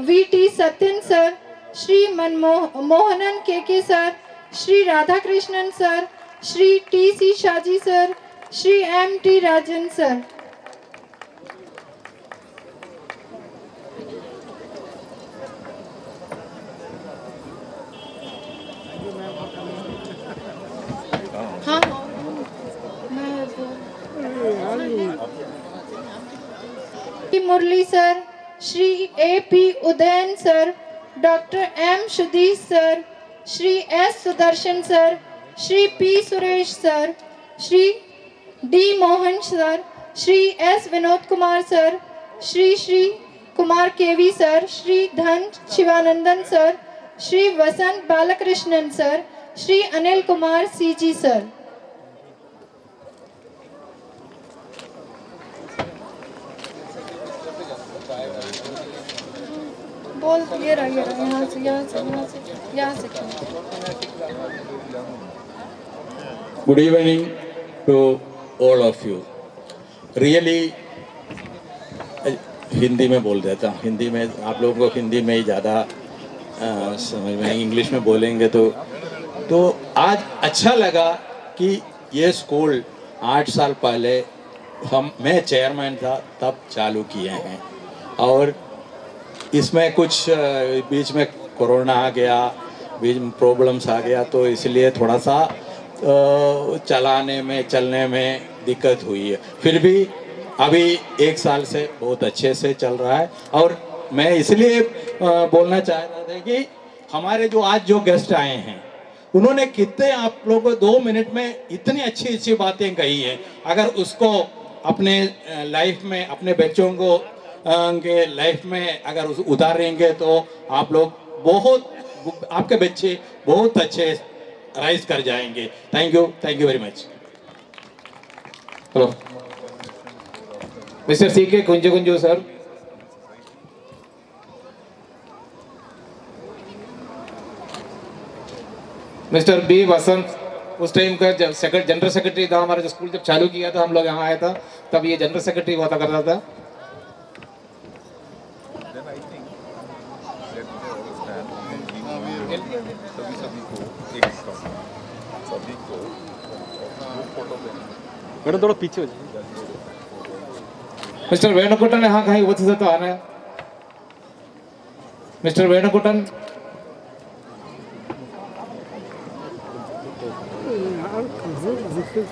V.T. Satyan sir, Shri Mohanan K.K. sir, Shri Radhakrishnan sir, Shri T.C. Shaji sir, Shri M.T. Rajan sir. Murli sir, Shri A.P. Udayan sir, Dr. M. Shudish sir, Shri S. Sudarshan sir, Shri P. Suresh sir, Shri D. Mohan sir, Shri S. Vinod Kumar sir, Shri Kumar K.V. sir, Shri Dhan Shivanandan sir, Shri Vasant Balakrishnan sir, Shri Anil Kumar C.G. sir. बोल ये रहा यहाँ से Good evening to all of you. Really Hindi में बोल देता हूँ, हिंदी में आप लोगों को हिंदी में ही ज़्यादा समझ में, इंग्लिश में बोलेंगे तो आज अच्छा लगा कि ये स्कूल 8 साल पहले मैं चेयरमैन था तब चालू किए हैं। और इसमें कुछ बीच में कोरोना आ गया, बीच में प्रॉब्लम्स आ गया, तो इसलिए थोड़ा सा चलने में दिक्कत हुई है। फिर भी अभी 1 साल से बहुत अच्छे से चल रहा है। और मैं इसलिए बोलना चाह रहा था कि हमारे जो आज जो गेस्ट आए हैं उन्होंने कितने आप लोगों को 2 मिनट में इतनी अच्छी अच्छी बातें कही है। अगर उसको अपने लाइफ में अपने बच्चों को के लाइफ में अगर उतारेंगे तो आप लोग बहुत, आपके बच्चे बहुत अच्छे राइज कर जाएंगे। Thank you very much. Hello mister C K Kunju sir, mister B Vasant, उस टाइम का जब जनरल सेक्रेटरी था हमारा, जो स्कूल जब चालू किया था हम लोग यहाँ आया था तब ये जनरल सेक्रेटरी हुआ करता था। मैडम थोड़ा पीछे हो जाइए। मिस्टर वेणुकुटन यहाँ कहीं वो तो आना है। मिस्टर वेणुकुटन,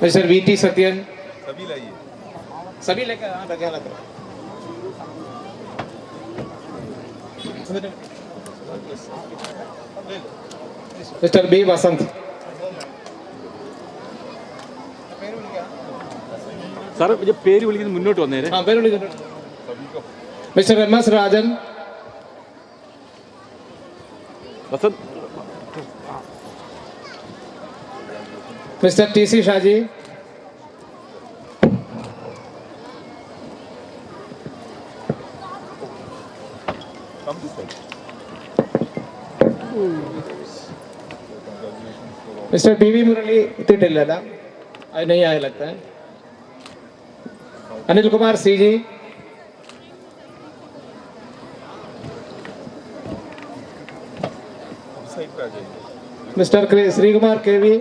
मिस्टर वीटी सत्यन, सभी लाइए, सभी लेकर हाँ लगे लगे। मिस्टर बी वसंत, സാർ ഇത് പേര് വിളിക്കുന്നത് മുന്നോട്ട് വന്നേരെ. हाँ പേര് വിളിക്കുന്നു. Mister M S Rajan, Vasant, mister T C Shaji, mister P V Murali इतने आज नहीं आया लगता है। Anil Kumar C G, mister Sree Kumar K V,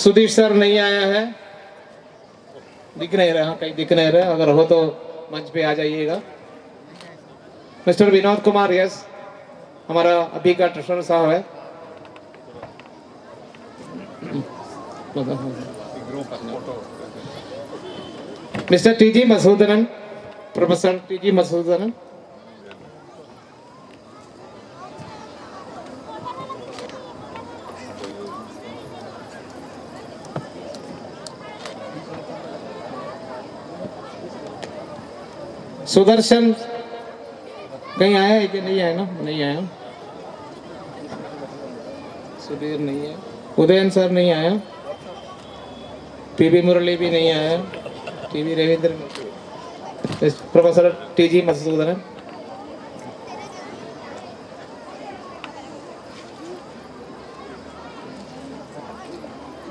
Sudhir sir नहीं आया है, दिख नहीं रहा, कहीं दिख नहीं रहा, अगर हो तो मंच पे आ जाइएगा। मिस्टर विनोद कुमार यस, हमारा अभी का ट्रेजरर साहब है। Mister T G Masoodanan, professor T G Masoodanan, Sudarshan कहीं आया है कि नहीं आया ना? नहीं आया। सुधीर नहीं है, उदयन सर नहीं आया, पीबी मुरली भी नहीं आया, TV Ravindra, professor TG Madhusudan,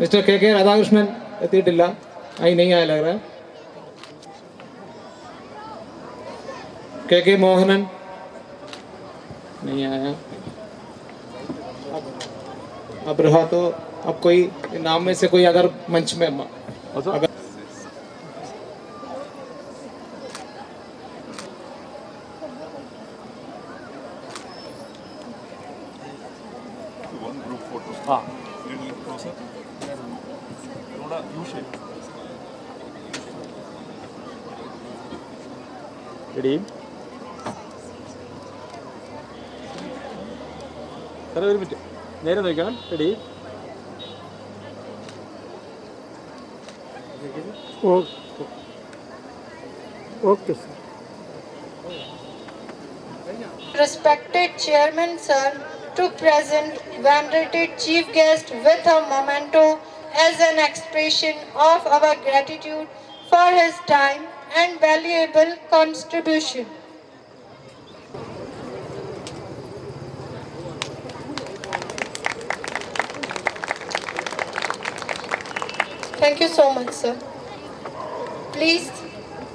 mister के राधाकृष्णन ढिल्ला आई नहीं आया लग रहा है। के मोहनन नहीं आया। अब रहा तो अब कोई नाम में से कोई अगर मंच में अगर റെഡി സാറേ ഒരു മിനിറ്റ് നേരെ നോക്കണം. Ready okay sir. Respected Chairman Sir, to present venerated Chief Guest with a memento as an expression of our gratitude for his time and valuable contribution. Thank you so much, sir. Please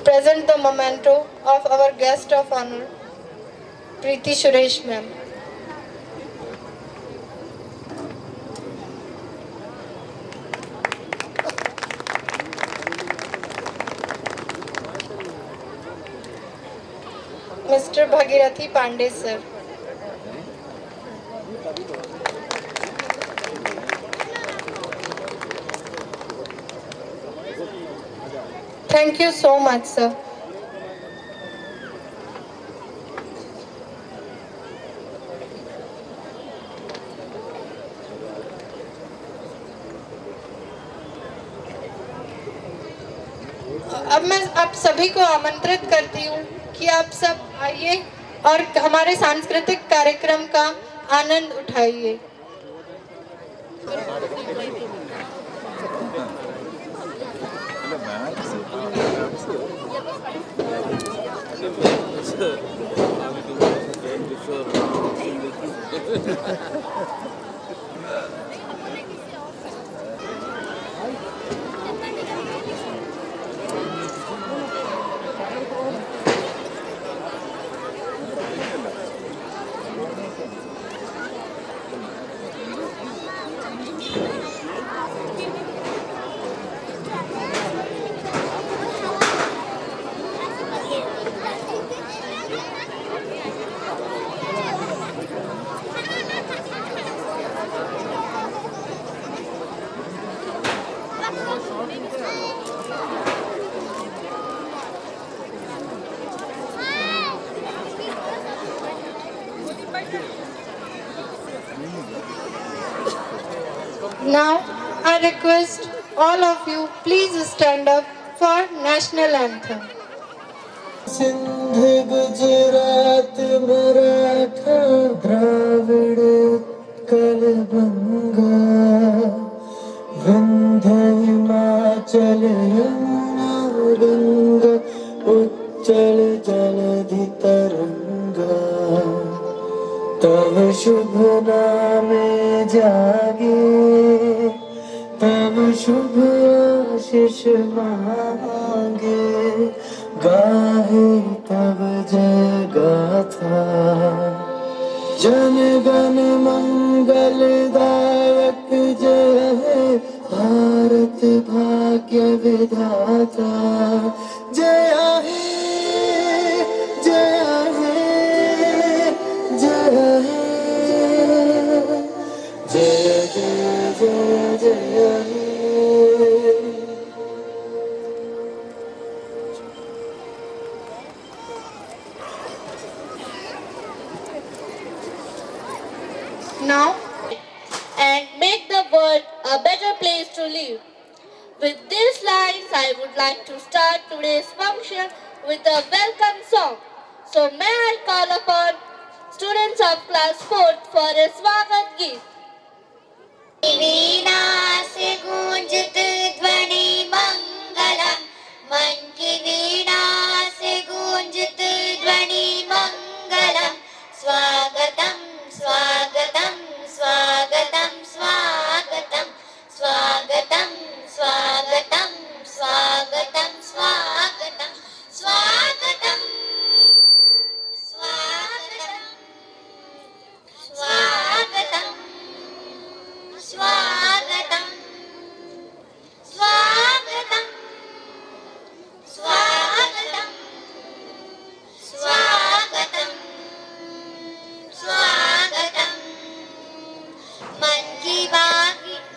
present the memento of our guest of honor, Preeti Suresh ma'am. Mr. Bhagirathi Pandey sir. Thank you so much, sir. अब मैं आप सभी को आमंत्रित करती हूँ कि आप सब आइए और हमारे सांस्कृतिक कार्यक्रम का आनंद उठाइए। Now, I request all of you, please stand up for national anthem. Sindh Gujarat Maratha Dravida Utkal बंगा विंध्य हिमाचल यमुना गंगा उच्चल जलधि तरंगा तव शुभ नामे जागे तव शुभ आशीष मांगे गाहे तब जय गाथा जन गण मंगलदायक जय हे भारत भाग्य विधाता जय हे जय हे जय हे जय जय जय जय हे। Now, and make the world a better place to live. With these lines, I would like to start today's function with a welcome song. So may I call upon students of class 4th for a Swagat Geet. वीणा से गूंजत ध्वनि मंगलम मन की वीणा से गूंजत ध्वनि मंगलम स्वागतम स्वागतम स्वागतम स्वागतम स्वागतम स्वागतम स्वागतम स्वागतम स्वागतम स्वागतम स्वागतम स्वागतम स्वागतम स्वागतम स्वागतम स्वागतम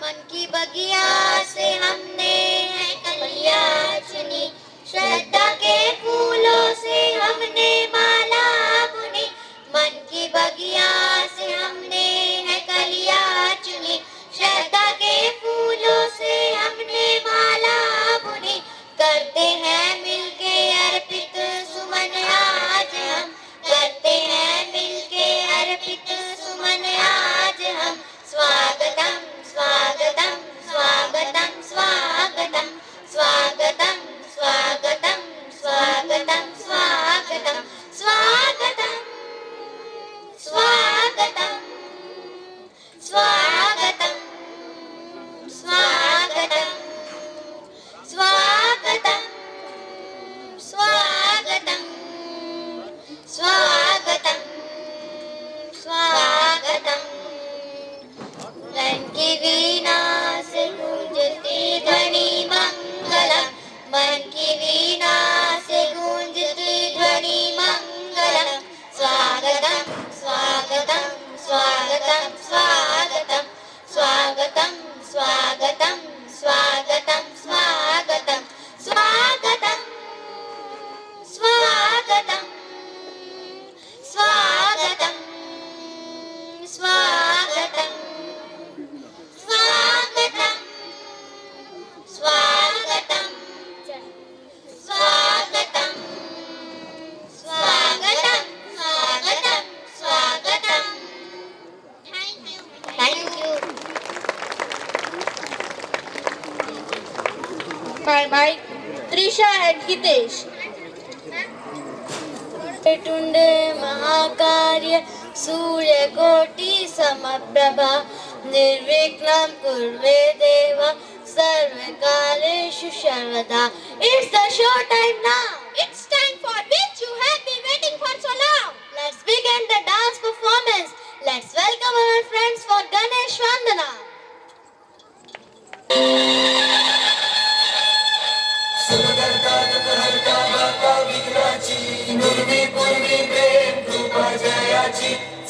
मन की बगिया से हमने है कलियां चुनी श्रद्धा के फूलों से हमने माला बुनी मन की बगिया से हमने है कलियां चुनी श्रद्धा के फूलों से हमने माला बुनी करते हैं मिलके अर्पित सुमन आज हम करते हैं मिलके अर्पित सुमन आज हम स्वागतम स्वागतम स्वागतम my mic, Trisha and Hitesh. tunde mahakarya surya koti samaprabha nirviklam kurve deva sarvakareshu sarvada. It's the show time now. It's time for which you have been waiting for so long. Let's begin the dance performance. Let's welcome our friends for Ganesh Vandana.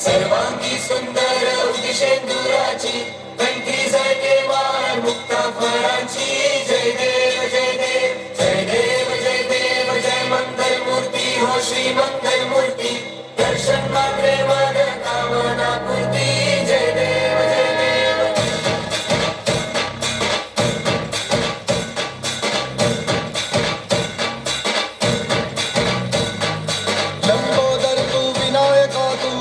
सर्वांगी सुंदर उदिशेंदुराची कंठी जळके वाण मुक्ता फळांची जय देव जय देव जय देव जय देव जय मंगल मूर्ती हो श्री मंगल मूर्ती दर्शन मात्रे मन कामना पूर्ती जय देव जय देव लंबोदर तू विनायका तू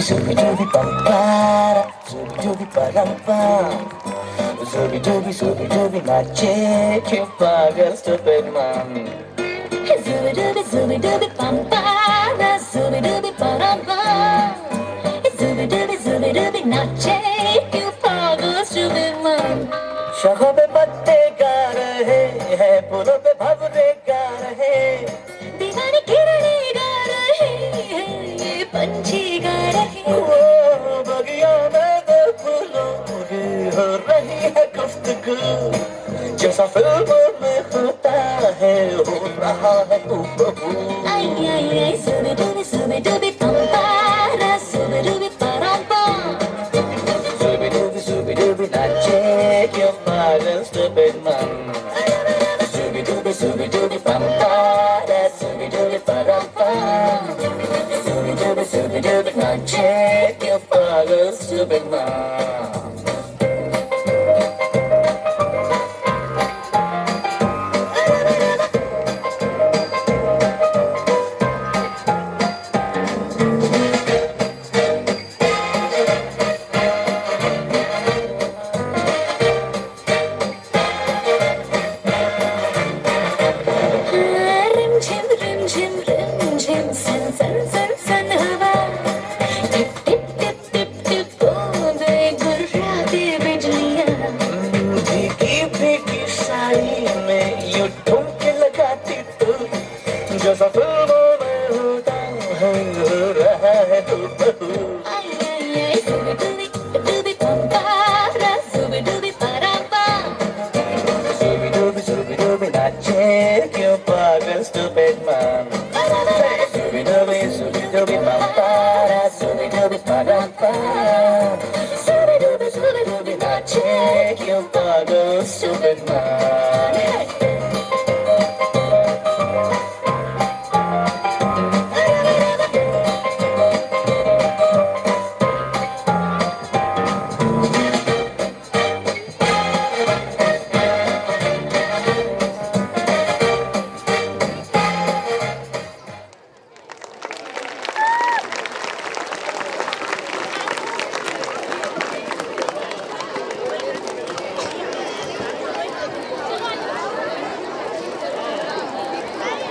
Zooby-dooby bum-para, zooby-dooby ba-dum-bum. Zooby-dooby nache, you pagal stupid mom. Zooby-dooby bum-para, zooby-dooby ba-dum-bum. Zooby-dooby nache, you pagal stupid mom. शखों पे पत्ते गा रहे रही है गुफ्तगू जैसा फिल्मों में होता है हो रहा है हूबहू Ay, ay, ay, sube, pampara, sube, parampa. Subi-dubi, nache, क्यों पागल stupid man Subi-dubi, pam-pam